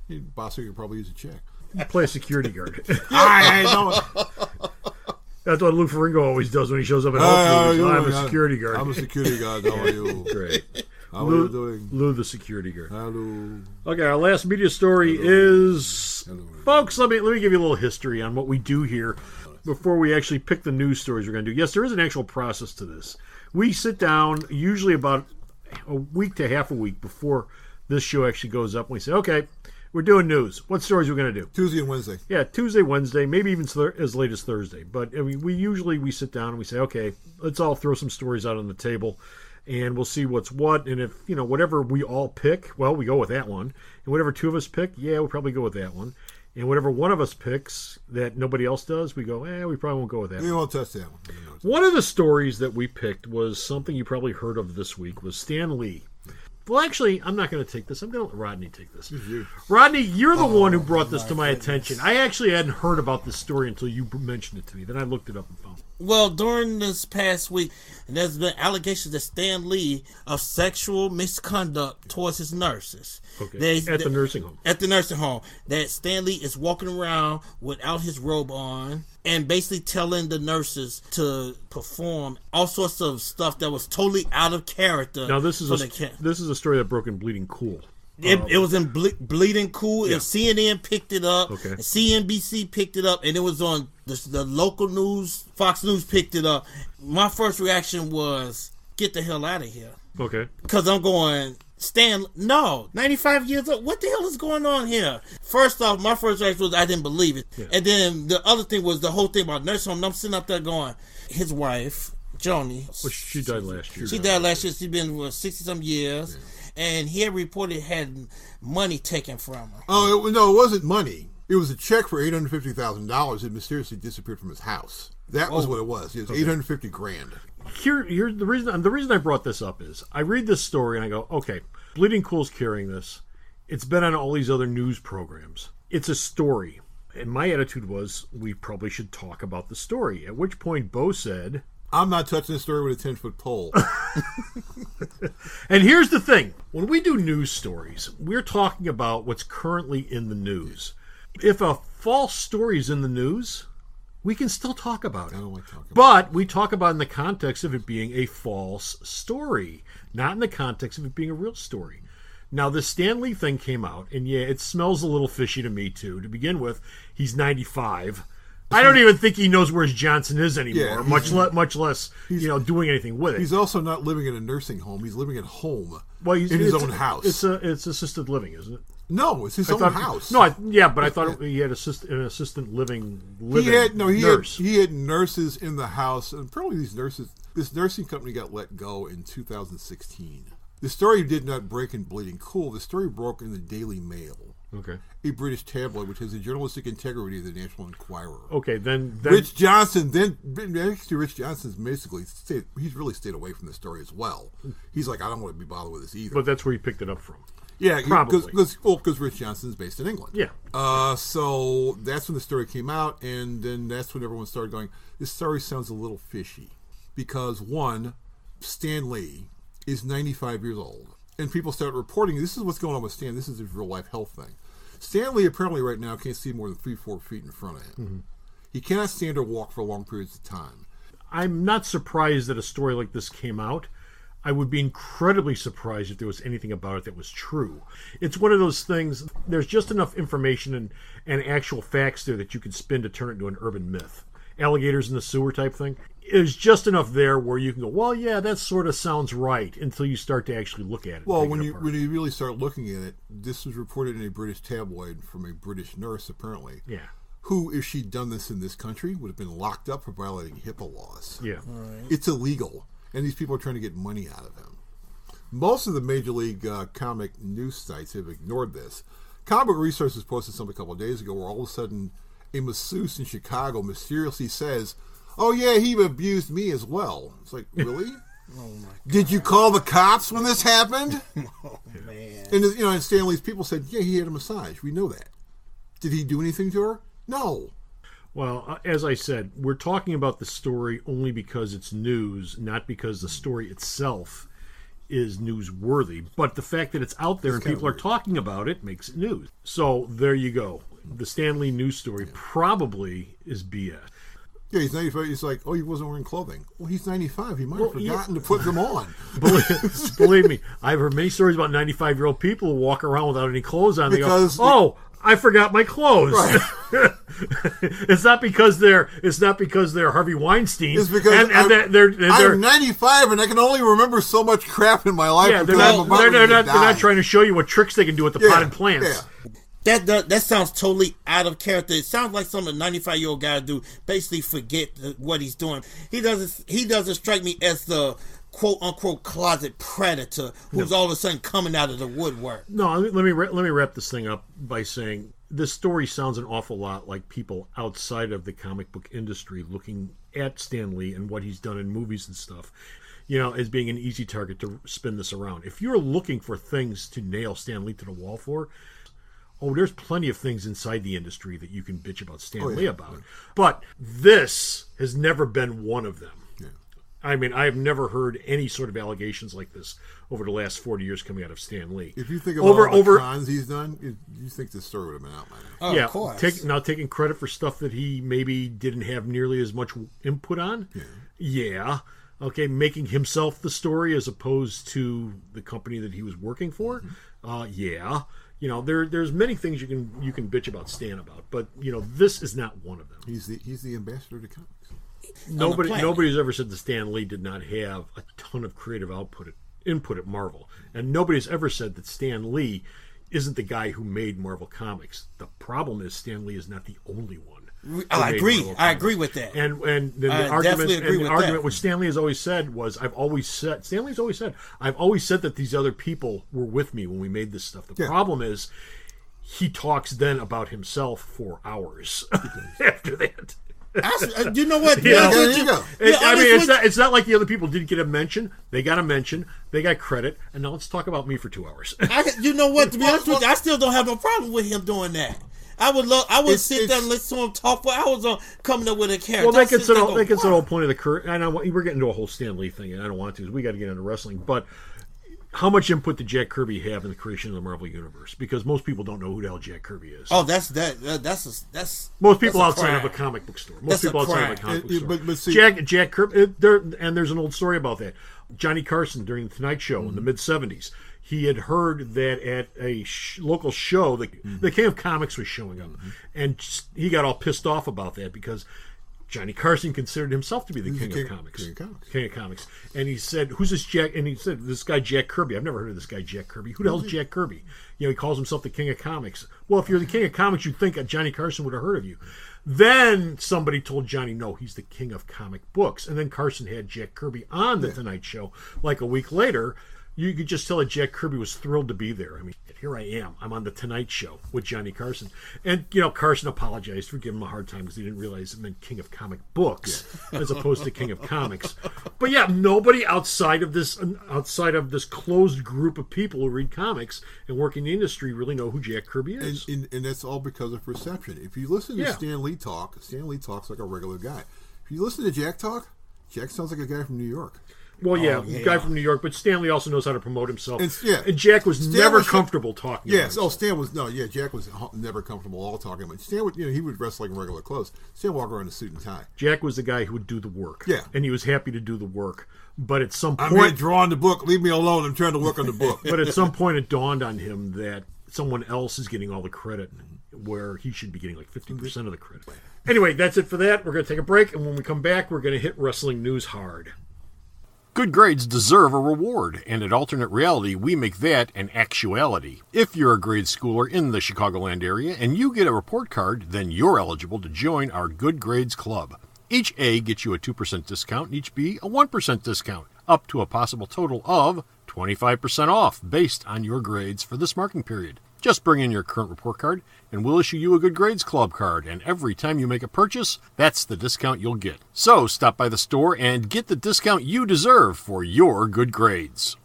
dead. Boswick could probably use a check. You play a security guard. I know. That's what Lou Ferrigno always does when he shows up at Hulk movies. I'm a security guard. I'm a security guard. How are you? Great. How are you doing? Lou, the security guard. Hello. Okay, our last media story is... Hello. Folks, let me give you a little history on what we do here before we actually pick the news stories we're going to do. Yes, there is an actual process to this. We sit down usually about a week to half a week before this show actually goes up, and we say, okay, we're doing news. What stories are we going to do? Tuesday and Wednesday. Yeah, Tuesday, Wednesday, maybe even as late as Thursday. But I mean, we sit down and we say, okay, let's all throw some stories out on the table, and we'll see what's what. And if, whatever we all pick, well, we go with that one. And whatever 2 of us pick, we'll probably go with that one. And whatever one of us picks that nobody else does, we go, we probably won't go with that one. We won't touch that one. One of the stories that we picked was something you probably heard of this week, was Stan Lee. Well, actually, I'm not going to take this. I'm going to let Rodney take this. Rodney, you're the one who brought this to my attention. I actually hadn't heard about this story until you mentioned it to me. Then I looked it up and found it. Well, during this past week, there's been allegations that Stan Lee of sexual misconduct towards his nurses. Okay. At the nursing home. At the nursing home. That Stan Lee is walking around without his robe on and basically telling the nurses to perform all sorts of stuff that was totally out of character. Now, this is a story that broke in Bleeding Cool. It was in Bleeding Cool. Yeah. CNN picked it up. Okay. CNBC picked it up, and it was on the local news. Fox News picked it up. My first reaction was, get the hell out of here. Okay. Because I'm going, Stan, no, 95 years old. What the hell is going on here? First off, my first reaction was I didn't believe it. Yeah. And then the other thing was the whole thing about nursing home. And I'm sitting up there going, his wife, Joni. Well, she died last year. She died last year. She's been 60-some years. Yeah. And he had reported had money taken from her. Oh, no, it wasn't money. It was a check for $850,000 that mysteriously disappeared from his house. That was what it was. It was $850,000. Here's the reason I brought this up is I read this story and I go, okay, Bleeding Cool's carrying this. It's been on all these other news programs. It's a story. And my attitude was, we probably should talk about the story. At which point Bo said, I'm not touching this story with a 10-foot pole. And here's the thing. When we do news stories, we're talking about what's currently in the news. If a false story is in the news, we can still talk about it. I don't like talking about it. But we talk about it in the context of it being a false story, not in the context of it being a real story. Now, the Stan Lee thing came out, and yeah, it smells a little fishy to me, too. To begin with, he's 95. I don't even think he knows where his Johnson is anymore, much less doing anything with it. He's also not living in a nursing home. He's living at home in his own house. It's assisted living, isn't it? No, it's his own house. But I thought he had an assistant living nurse. He had nurses in the house, and probably this nursing company got let go in 2016. The story did not break in Bleeding Cool. The story broke in the Daily Mail. Okay. A British tabloid which has the journalistic integrity of the National Enquirer. Okay, then Rich Johnson, Rich Johnson's basically he's really stayed away from the story as well. He's like, I don't want to be bothered with this either. But that's where he picked it up from. Yeah, probably. Because Rich Johnson is based in England. Yeah. So that's when the story came out, and then that's when everyone started going, this story sounds a little fishy. Because, one, Stan Lee is 95 years old. And people start reporting, this is what's going on with Stan. This is his real-life health thing. Stan Lee apparently right now can't see more than 3-4 feet in front of him. Mm-hmm. He cannot stand or walk for long periods of time. I'm not surprised that a story like this came out. I would be incredibly surprised if there was anything about it that was true. It's one of those things, there's just enough information and actual facts there that you can spin to turn it into an urban myth. Alligators in the sewer type thing. There's just enough there where you can go, well, yeah, that sort of sounds right, until you start to actually look at it. Well, when you really start looking at it, this was reported in a British tabloid from a British nurse, apparently. Yeah. Who, if she'd done this in this country, would have been locked up for violating HIPAA laws. Yeah. Right. It's illegal, and these people are trying to get money out of him. Most of the Major League comic news sites have ignored this. Comic Book Resources posted something a couple of days ago where all of a sudden a masseuse in Chicago mysteriously says, oh yeah, he abused me as well. It's like, really? Oh my God. Did you call the cops when this happened? Oh man. And Stan Lee's people said, yeah, he had a massage. We know that. Did he do anything to her? No. Well, as I said, we're talking about the story only because it's news, not because the story itself is newsworthy. But the fact that it's out there and people are talking about it makes it news. So there you go. The Stan Lee news story probably is BS. Yeah, he's 95. He's like, oh, he wasn't wearing clothing. Well, he's 95. He might have forgotten to put them on. Believe me, I've heard many stories about 95-year-old people who walk around without any clothes on. Because they go, I forgot my clothes. Right. It's not because they're Harvey Weinstein. It's because they're 95 and I can only remember so much crap in my life. Yeah, they're not trying to show you what tricks they can do with the potted plants. Yeah. That sounds totally out of character. It sounds like something a 95-year-old guy do. Basically, forget what he's doing. He doesn't strike me as the quote unquote closet predator who's all of a sudden coming out of the woodwork. No, let me wrap this thing up by saying this story sounds an awful lot like people outside of the comic book industry looking at Stan Lee and what he's done in movies and stuff, as being an easy target to spin this around. If you're looking for things to nail Stan Lee to the wall for, there's plenty of things inside the industry that you can bitch about Stan Lee about. Right. But this has never been one of them. Yeah. I mean, I've never heard any sort of allegations like this over the last 40 years coming out of Stan Lee. If you think of all the cons he's done, you think this story would have been out by now. Oh, yeah, of course. Taking credit for stuff that he maybe didn't have nearly as much input on. Yeah. Okay, making himself the story as opposed to the company that he was working for. Yeah. There's many things you can bitch about Stan about, but this is not one of them. He's the ambassador to comics. Nobody's ever said that Stan Lee did not have a ton of creative input at Marvel, and nobody's ever said that Stan Lee isn't the guy who made Marvel Comics. The problem is Stan Lee is not the only one. I agree with that. And the argument which Stan Lee has always said was, I've always said that these other people were with me when we made this stuff. The problem is, he talks then about himself for hours after that. You know what? Yeah, there you go. It's not like the other people didn't get a mention. They got a mention. They got credit. And now let's talk about me for 2 hours. You know what? To be honest with you, I still don't have no problem with him doing that. I would sit there and listen to him talk for hours on coming up with a character. Well, that gets to the whole point of the career. I know we're getting into a whole Stan Lee thing, and I don't want to. We got to get into wrestling, but. How much input did Jack Kirby have in the creation of the Marvel Universe? Because most people don't know who the hell Jack Kirby is. Oh, that's most people outside of a comic book store. Most people outside of a comic book store. But see, Jack Kirby, and there's an old story about that. Johnny Carson during the Tonight Show in the mid '70s, he had heard that at a local show, the King of Comics was showing up, and he got all pissed off about that because. Johnny Carson considered himself to be the king of comics. King of comics. And he said, who's this Jack? And he said, this guy Jack Kirby. I've never heard of this guy Jack Kirby. Who the hell's Jack Kirby? He calls himself the king of comics. Well, if you're the king of comics, you'd think Johnny Carson would have heard of you. Then somebody told Johnny, no, he's the king of comic books. And then Carson had Jack Kirby on the Tonight Show like a week later. You could just tell that Jack Kirby was thrilled to be there. I mean, here I am. I'm on the Tonight Show with Johnny Carson. And, Carson apologized for giving him a hard time because he didn't realize it meant King of Comic Books as opposed to King of Comics. But yeah, nobody outside of this closed group of people who read comics and work in the industry really know who Jack Kirby is. And that's all because of perception. If you listen to Stan Lee talks like a regular guy. If you listen to Jack talk, Jack sounds like a guy from New York. Well, guy from New York, but Stan Lee also knows how to promote himself. And Jack was never comfortable talking. Yes, Jack was never comfortable all talking. But Stan would, he would dress like in regular clothes. Stan walked around in a suit and tie. Jack was the guy who would do the work. Yeah, and he was happy to do the work. But at some point, I'm here drawing the book. Leave me alone. I'm trying to work on the book. But at some point, it dawned on him that someone else is getting all the credit, where he should be getting like 50% of the credit. Anyway, that's it for that. We're going to take a break, and when we come back, we're going to hit wrestling news hard. Good grades deserve a reward, and at Alternate Reality, we make that an actuality. If you're a grade schooler in the Chicagoland area and you get a report card, then you're eligible to join our Good Grades Club. Each A gets you a 2% discount, and each B a 1% discount, up to a possible total of 25% off based on your grades for this marking period. Just bring in your current report card, and we'll issue you a Good Grades Club card, and every time you make a purchase, that's the discount you'll get. So stop by the store and get the discount you deserve for your good grades.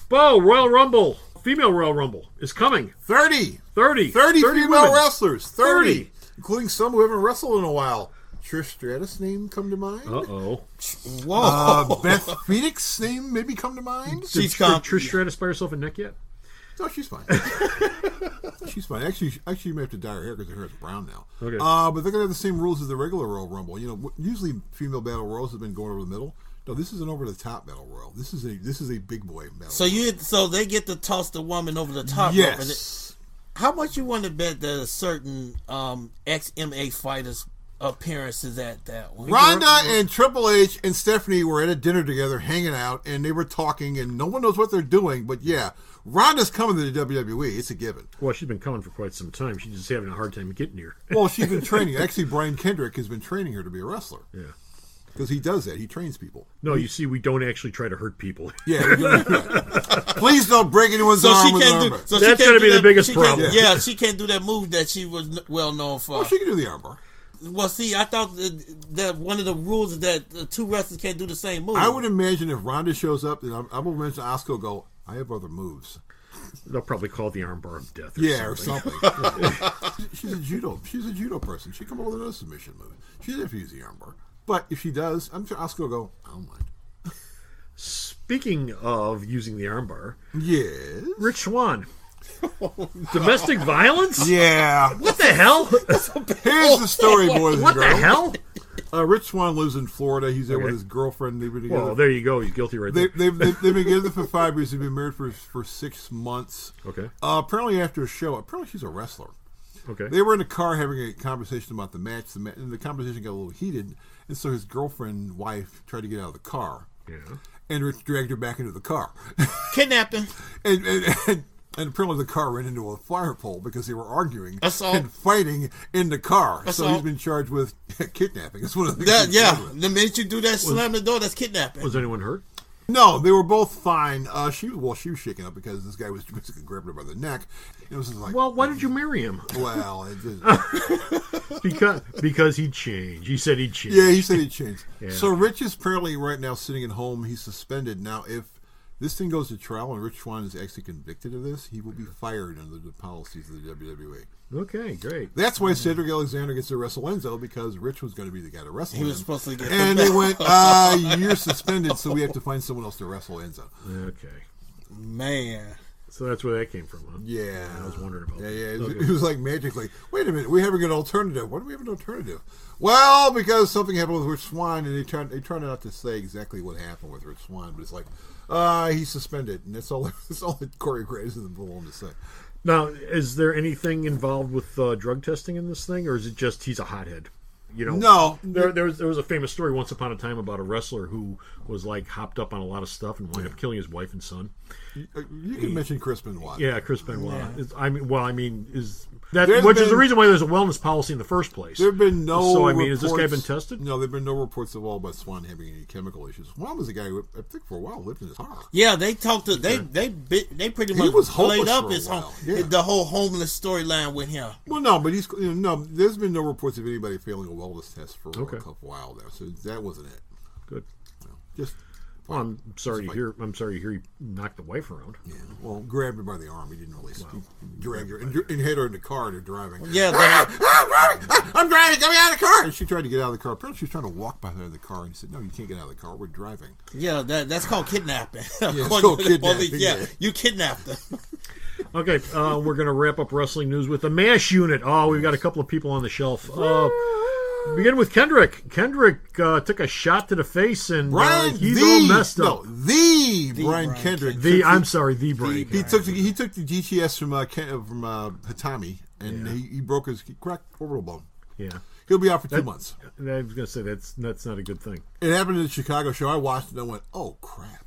Royal Rumble, female Royal Rumble, is coming. 30 female wrestlers. 30. Including some who haven't wrestled in a while. Trish Stratus' name come to mind? Uh-oh. Whoa. Beth Phoenix' name maybe come to mind? Did Trish Stratus buy herself a neck yet? No, she's fine. She's fine. Actually, you may have to dye her hair because her hair is brown now. Okay. But they're going to have the same rules as the regular Royal Rumble. Usually female battle royals have been going over the middle. No, this is an over-the-top battle royal. This is a big boy battle. So they get to toss the woman over the top. Yes. How much you want to bet that a certain ex-MA fighters appearances at that one? Ronda and Triple H and Stephanie were at a dinner together, hanging out, and they were talking, and no one knows what they're doing, but yeah. Ronda's coming to the WWE. It's a given. Well, she's been coming for quite some time. She's just having a hard time getting here. Well, she's been training. Actually, Brian Kendrick has been training her to be a wrestler. Yeah. Because he does that. He trains people. No, you see, we don't actually try to hurt people. Yeah. Please don't break anyone's arm with an armbar. So that's going to be the biggest problem. Yeah, she can't do that move that she was well known for. Well, she can do the armbar. Well, see, I thought that one of the rules is that two wrestlers can't do the same move. I would imagine if Ronda shows up, then I will mention Asuka go, I have other moves. They'll probably call it the armbar of death. Or something. She's a judo person. She come up with another submission move. She doesn't have to use the armbar. But if she does, I'm sure Asuka will go, I don't mind. Speaking of using the armbar, yes, Rich Swann. Domestic violence? Yeah. What the hell? Here's the story, boys and girls. What the hell? Rich Swann lives in Florida. He's there with his girlfriend. They've been together. Well, there you go. He's guilty right there. They've been together for 5 years. They've been married for 6 months. Okay. Apparently, after a show, she's a wrestler. Okay. They were in the car having a conversation about the match, and the conversation got a little heated, and so his girlfriend, wife, tried to get out of the car. Yeah. And Rich dragged her back into the car. Kidnapping. And apparently the car ran into a fire pole because they were arguing Assault. and fighting in the car. Assault. So he's been charged with kidnapping. That's one of the The minute you do that, slam the door, that's kidnapping. Was anyone hurt? No, they were both fine. She was shaken up because this guy was basically grabbing her by the neck. It was like, well, why did you marry him? Well, it didn't. because he changed. He said he'd change. Yeah, he said he'd change. Yeah. So Rich is apparently right now sitting at home. He's suspended. Now, if this thing goes to trial and Rich Swann is actually convicted of this, he will be fired under the policies of the WWE. Okay, great. That's why Cedric Alexander gets to wrestle Enzo, because Rich was going to be the guy to wrestle him. He was supposed to get and they went, you're suspended, so we have to find someone else to wrestle Enzo. Okay. Man. So that's where that came from, huh? Yeah. I was wondering about that. Yeah. Okay. It was like magically, wait a minute, we have an alternative. Why do we have an alternative? Well, because something happened with Rich Swann, and they tried not to say exactly what happened with Rich Swann, but it's like, he's suspended, and that's all that Corey Graves is willing to say. Now, is there anything involved with drug testing in this thing, or is it just he's a hothead? No. There was a famous story once upon a time about a wrestler who was like hopped up on a lot of stuff and wound up killing his wife and son. You can mention Chris Benoit. Yeah, Chris Benoit. Yeah. Which is the reason why there's a wellness policy in the first place. There have been no. So reports, has this guy been tested? No, there've been no reports at all about Swann having any chemical issues. Swann was a guy who, I think, for a while lived in his car. Yeah, they talked to they pretty much was played homeless up for a his while. Yeah. the whole homeless storyline with him. Well, no, but there's been no reports of anybody failing a wellness test for a while there, so that wasn't it. Good. Just. Well, I'm sorry to hear he knocked the wife around. Yeah. Well, grabbed her by the arm. He didn't really drag her and had her in the car. They're driving. Yeah. I'm driving. Get me out of the car. And she tried to get out of the car. Apparently, she was trying to walk by her in the car, and he said, "No, you can't get out of the car. We're driving." Yeah, that's called kidnapping. Yeah, it's called kidnapping. Yeah, you kidnapped them. Okay, we're going to wrap up wrestling news with the MASH unit. Oh, we've got a couple of people on the shelf. Begin with Kendrick. Kendrick took a shot to the face, and he's all messed up. The Brian Kendrick. The Brian. He took the GTS from Hatami, and he broke he cracked orbital bone. Yeah, he'll be out for 2 months. I was going to say that's not a good thing. It happened in the Chicago show. I watched it and I went, "Oh crap."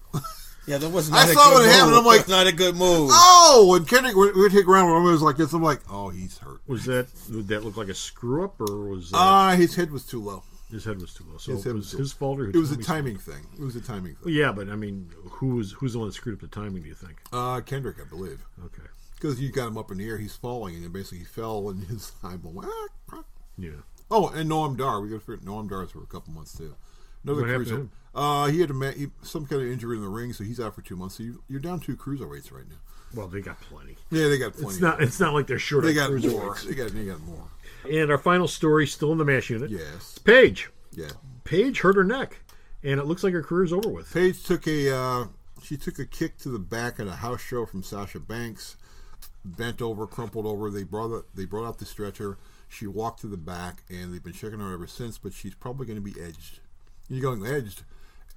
Yeah, that was I saw what happened. I'm like, not a good move. Oh, when Kendrick would take around when I was like this, I'm like, oh, he's hurt. Would that look like a screw up, or was his head was too low? His head was too low. So it was his fault, or it was a timing thing. It was a timing thing. Yeah, but I mean, who's the one that screwed up the timing? Do you think? Kendrick, I believe. Okay. Because you got him up in the air, he's falling, and basically he fell, and his eyeball went. Yeah. Oh, and Noam Dar. We got to figure Noam Dar's for a couple months too. What happened to him? He had some kind of injury in the ring, so he's out for 2 months. So you're down 2 cruiserweights right now. Well, they got plenty. Yeah, they got plenty. It's not like they're short. They got more. They got more. And our final story, still in the MASH unit. Yes. Paige. Yeah. Paige hurt her neck, and it looks like her career's over with. Paige took a kick to the back at a house show from Sasha Banks. Bent over, crumpled over. They brought out the stretcher. She walked to the back, and they've been checking her ever since. But she's probably going to be edged. You're going edged.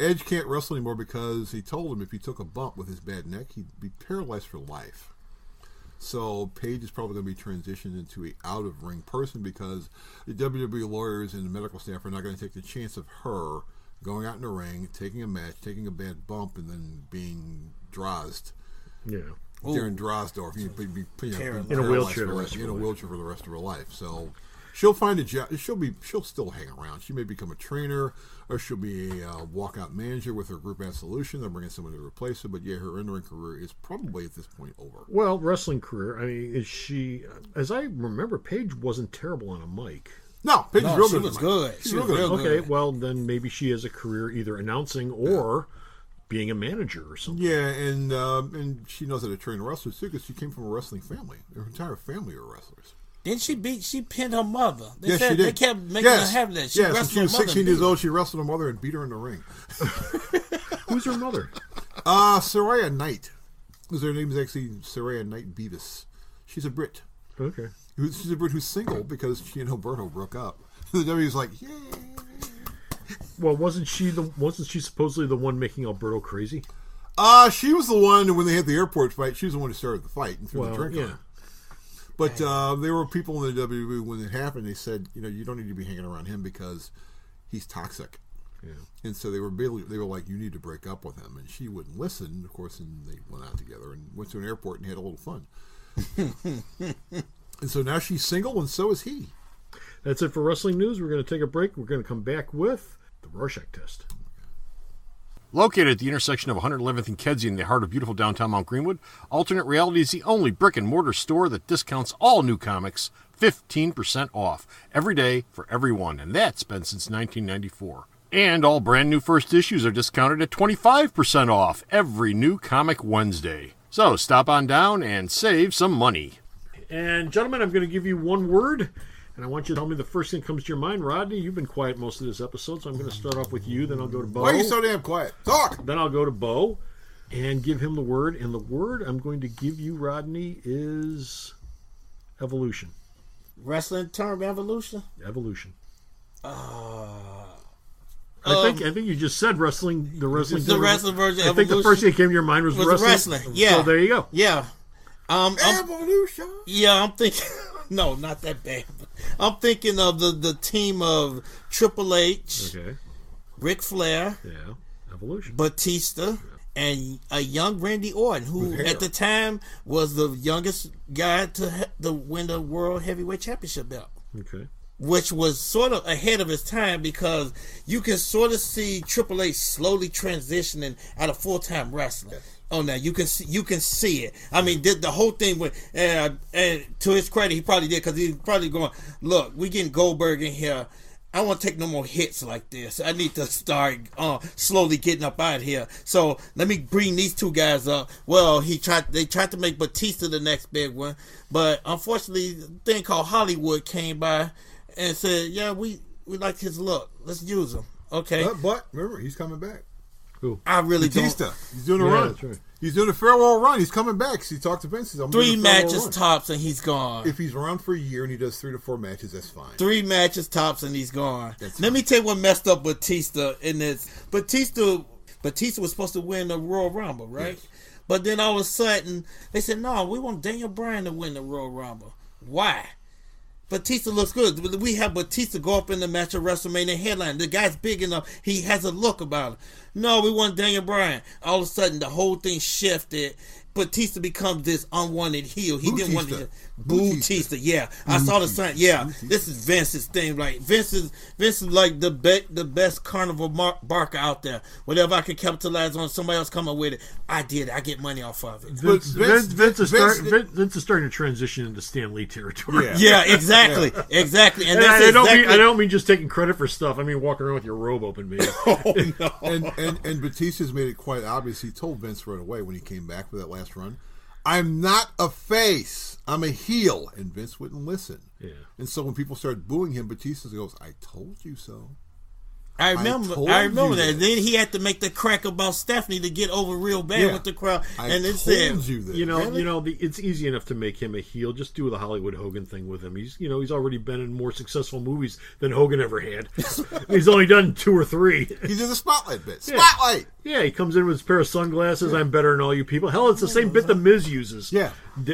Edge can't wrestle anymore because he told him if he took a bump with his bad neck, he'd be paralyzed for life. So Paige is probably going to be transitioned into an out-of-ring person because the WWE lawyers and the medical staff are not going to take the chance of her going out in the ring, taking a match, taking a bad bump, and then being drossed. Yeah. Darren Drosdorf, in a wheelchair for the rest of her life. So she'll find a job. She'll still hang around. She may become a trainer, or she'll be a walkout manager with her group ad solution. They'll bring in someone to replace her. But yeah, her in-ring career is probably at this point over. Well, wrestling career. I mean, is she? As I remember, Paige wasn't terrible on a mic. No, Paige was real good. She was good. She was real good. Okay, well then maybe she has a career either announcing or being a manager or something. Yeah, and she knows how to train wrestlers too because she came from a wrestling family. Her entire family are wrestlers. Didn't she pinned her mother? Yes, she did. They kept making her have that. When she was 16 years old, she wrestled her mother and beat her in the ring. Who's her mother? Saraya Knight. Her name is actually Saraya Knight Beavis. She's a Brit. Okay. She's a Brit who's single because she and Alberto broke up. The W's like, yay. Well, wasn't she supposedly the one making Alberto crazy? She was the one when they had the airport fight. She was the one who started the fight and threw the drink on her. But there were people in the WWE when it happened. They said, you don't need to be hanging around him because he's toxic. Yeah. And so they were like, you need to break up with him. And she wouldn't listen, of course. And they went out together and went to an airport and had a little fun. And so now she's single, and so is he. That's it for wrestling news. We're going to take a break. We're going to come back with the Rorschach test. Located at the intersection of 111th and Kedzie in the heart of beautiful downtown Mount Greenwood, Alternate Reality is the only brick-and-mortar store that discounts all new comics 15% off every day for everyone, and that's been since 1994. And all brand new first issues are discounted at 25% off every new Comic Wednesday. So stop on down and save some money. And gentlemen, I'm going to give you one word, and I want you to tell me the first thing that comes to your mind. Rodney, you've been quiet most of this episode, so I'm going to start off with you, then I'll go to Bo. Why are you so damn quiet? Talk! Then I'll go to Bo and give him the word, and the word I'm going to give you, Rodney, is evolution. Wrestling term evolution? Evolution. I think you just said wrestling. The wrestling version. I think the first thing that came to your mind was wrestling. Yeah. So there you go. Yeah. Evolution. I'm thinking. No, not that bad. I'm thinking of the team of Triple H, Ric Flair, Evolution, Batista, and a young Randy Orton, who at the time was the youngest guy to win the World Heavyweight Championship belt. Okay. Which was sort of ahead of his time, because you can sort of see Triple H slowly transitioning out of full-time wrestling. Oh, now you can see it. I mean, the whole thing went, and to his credit, he probably did, because he's probably going, look, we getting Goldberg in here. I don't want to take no more hits like this. I need to start slowly getting up out of here. So let me bring these two guys up. Well, they tried to make Batista the next big one, but unfortunately, the thing called Hollywood came by and said, yeah, we like his look. Let's use him. Okay. But remember, he's coming back. Who? I really Batista. don't. He's doing a run. That's right. He's doing a farewell run. He's coming back. He talked to Vince. I'm 3 matches tops and he's gone. If he's around for a year and he does 3 to 4 matches, that's fine. 3 matches tops and he's gone. Let me tell you what messed up Batista in this. Batista was supposed to win the Royal Rumble, right? Yes. But then all of a sudden, they said, no, we want Daniel Bryan to win the Royal Rumble. Why? Batista looks good. We have Batista go up in the match of WrestleMania headline. The guy's big enough. He has a look about him. No, we want Daniel Bryan. All of a sudden, the whole thing shifted. Batista becomes this unwanted heel. He didn't want to. Batista, yeah. I saw the sign. Yeah, this is Vince's thing. Like Vince is like the best carnival barker out there. Whatever I can capitalize on, somebody else come up with it. I did. I get money off of it. Vince is starting to transition into Stan Lee territory. Yeah, exactly, exactly. And I don't mean just taking credit for stuff. I mean walking around with your robe open, man. Oh, no. And Batista's made it quite obvious. He told Vince right away when he came back for that last run, I'm not a face, I'm a heel. And Vince wouldn't listen. Yeah. And so when people started booing him, Batista goes, I told you so. I remember that. Then he had to make the crack about Stephanie to get over real bad with the crowd. And it said, it's easy enough to make him a heel. Just do the Hollywood Hogan thing with him. He's already been in more successful movies than Hogan ever had. He's only done 2 or 3. He did the Spotlight bit. Spotlight. Yeah, he comes in with his pair of sunglasses. Yeah. I'm better than all you people. Hell, it's the same bit the Miz uses. Yeah,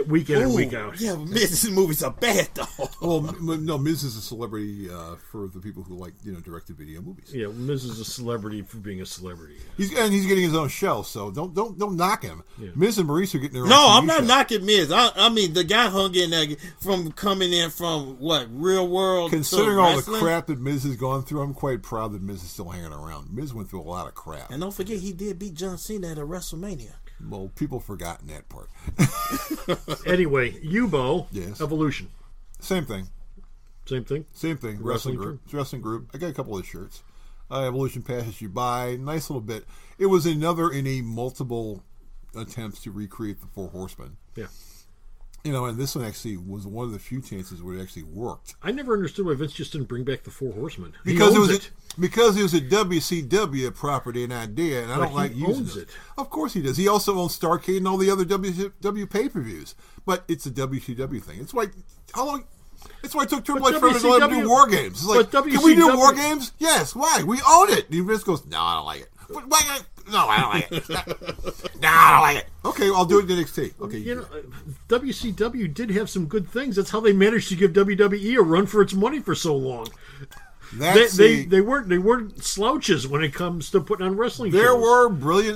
week in and week out. Yeah, Miz's movies are bad though. Well, no, Miz is a celebrity for the people who like direct-to-video movies. Yeah, Miz is a celebrity for being a celebrity. He's getting his own show, so don't knock him. Yeah. Miz and Maurice are getting their own. No, I'm not knocking Miz. I mean, the guy hung in there from coming in from what Real World. Considering all the crap that Miz has gone through, I'm quite proud that Miz is still hanging around. Miz went through a lot of crap, and don't forget he did beat John Cena at a WrestleMania. Well, people forgotten that part. Anyway, Bo. Yes. Evolution. Same thing. Wrestling group. Wrestling group. I got a couple of shirts. Evolution passes you by. Nice little bit. It was another in a multiple attempts to recreate the Four Horsemen. Yeah. And this one actually was one of the few chances where it actually worked. I never understood why Vince just didn't bring back the Four Horsemen. Because it was a WCW property and idea, and I don't like using it. Of course he does. He also owns Starrcade and all the other WCW pay-per-views. But it's a WCW thing. It's why it took Triple H forever to let him do War Games. It's like, can we do War Games? Yes. Why? We own it. And Vince goes, no, I don't like it. Why? No, I don't like it. No, I don't like it. Okay, I'll do it in NXT. Okay, WCW did have some good things. That's how they managed to give WWE a run for its money for so long. They weren't slouches when it comes to putting on wrestling shows.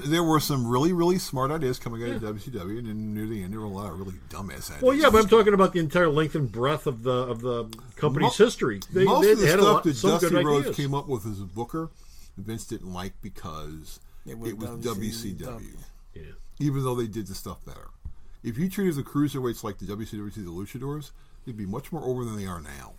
There were some really, really smart ideas coming out of WCW, and then near the end there were a lot of really dumbass ideas. Well, yeah, but I'm talking about the entire length and breadth of the company's history. Most of the stuff that Dusty Rhodes came up with as a booker, Vince didn't like because it was WCW. Yeah. Even though they did the stuff better. If you treated the cruiserweights like the WCW, the luchadors, they'd be much more over than they are now.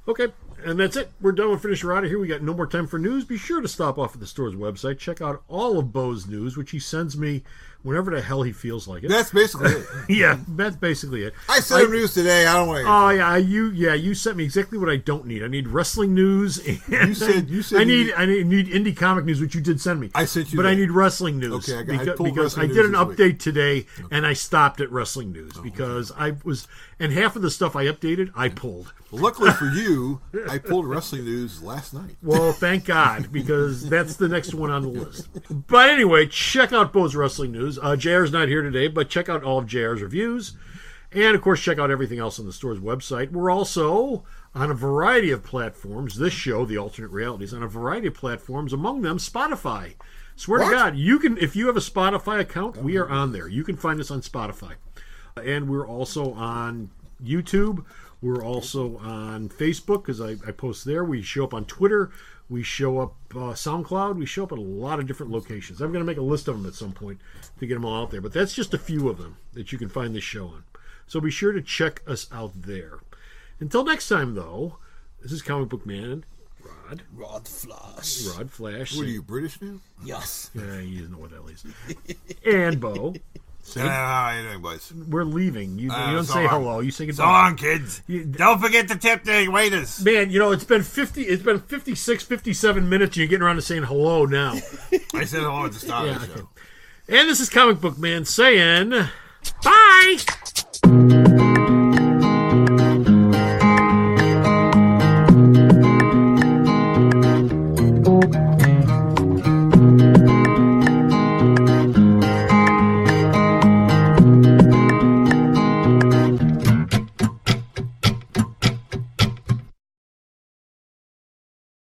Okay, and that's it. We're done with Finish Her out of here. We got no more time for news. Be sure to stop off at the store's website. Check out all of Bo's news, which he sends me whenever the hell he feels like it. That's basically it. Yeah, that's basically it. I sent him news today. I don't want to. Oh yeah, you sent me exactly what I don't need. I need wrestling news. And you said I need indie comic news, which you did send me. I sent you, but that. I need wrestling news. Okay, because I did an update today, and I stopped at wrestling news because I was, and half of the stuff I updated, I pulled. Well, luckily for you, I pulled wrestling news last night. Well, thank God, because that's the next one on the list. But anyway, check out Bo's Wrestling News. JR's not here today, but check out all of JR's reviews. And, of course, check out everything else on the store's website. We're also on a variety of platforms. This show, The Alternate Realities, on a variety of platforms, among them Spotify. Swear to God, you can, if you have a Spotify account, we are on there. You can find us on Spotify. And we're also on YouTube. We're also on Facebook because I post there. We show up on Twitter. We show up SoundCloud. We show up at a lot of different locations. I'm going to make a list of them at some point to get them all out there. But that's just a few of them that you can find this show on. So be sure to check us out there. Until next time, though, this is Comic Book Man, Rod Flash. Rod Flash. What are you, British now? Yes. Yeah, you doesn't know what that is. And Bo. How you doing, boys? We're leaving. You don't so say long. hello. You say goodbye. So long, kids. Don't forget to tip the waiters. Man, it's been 56, 57 minutes, and you're getting around to saying hello now. I said hello at the start of the show. And this is Comic Book Man saying bye.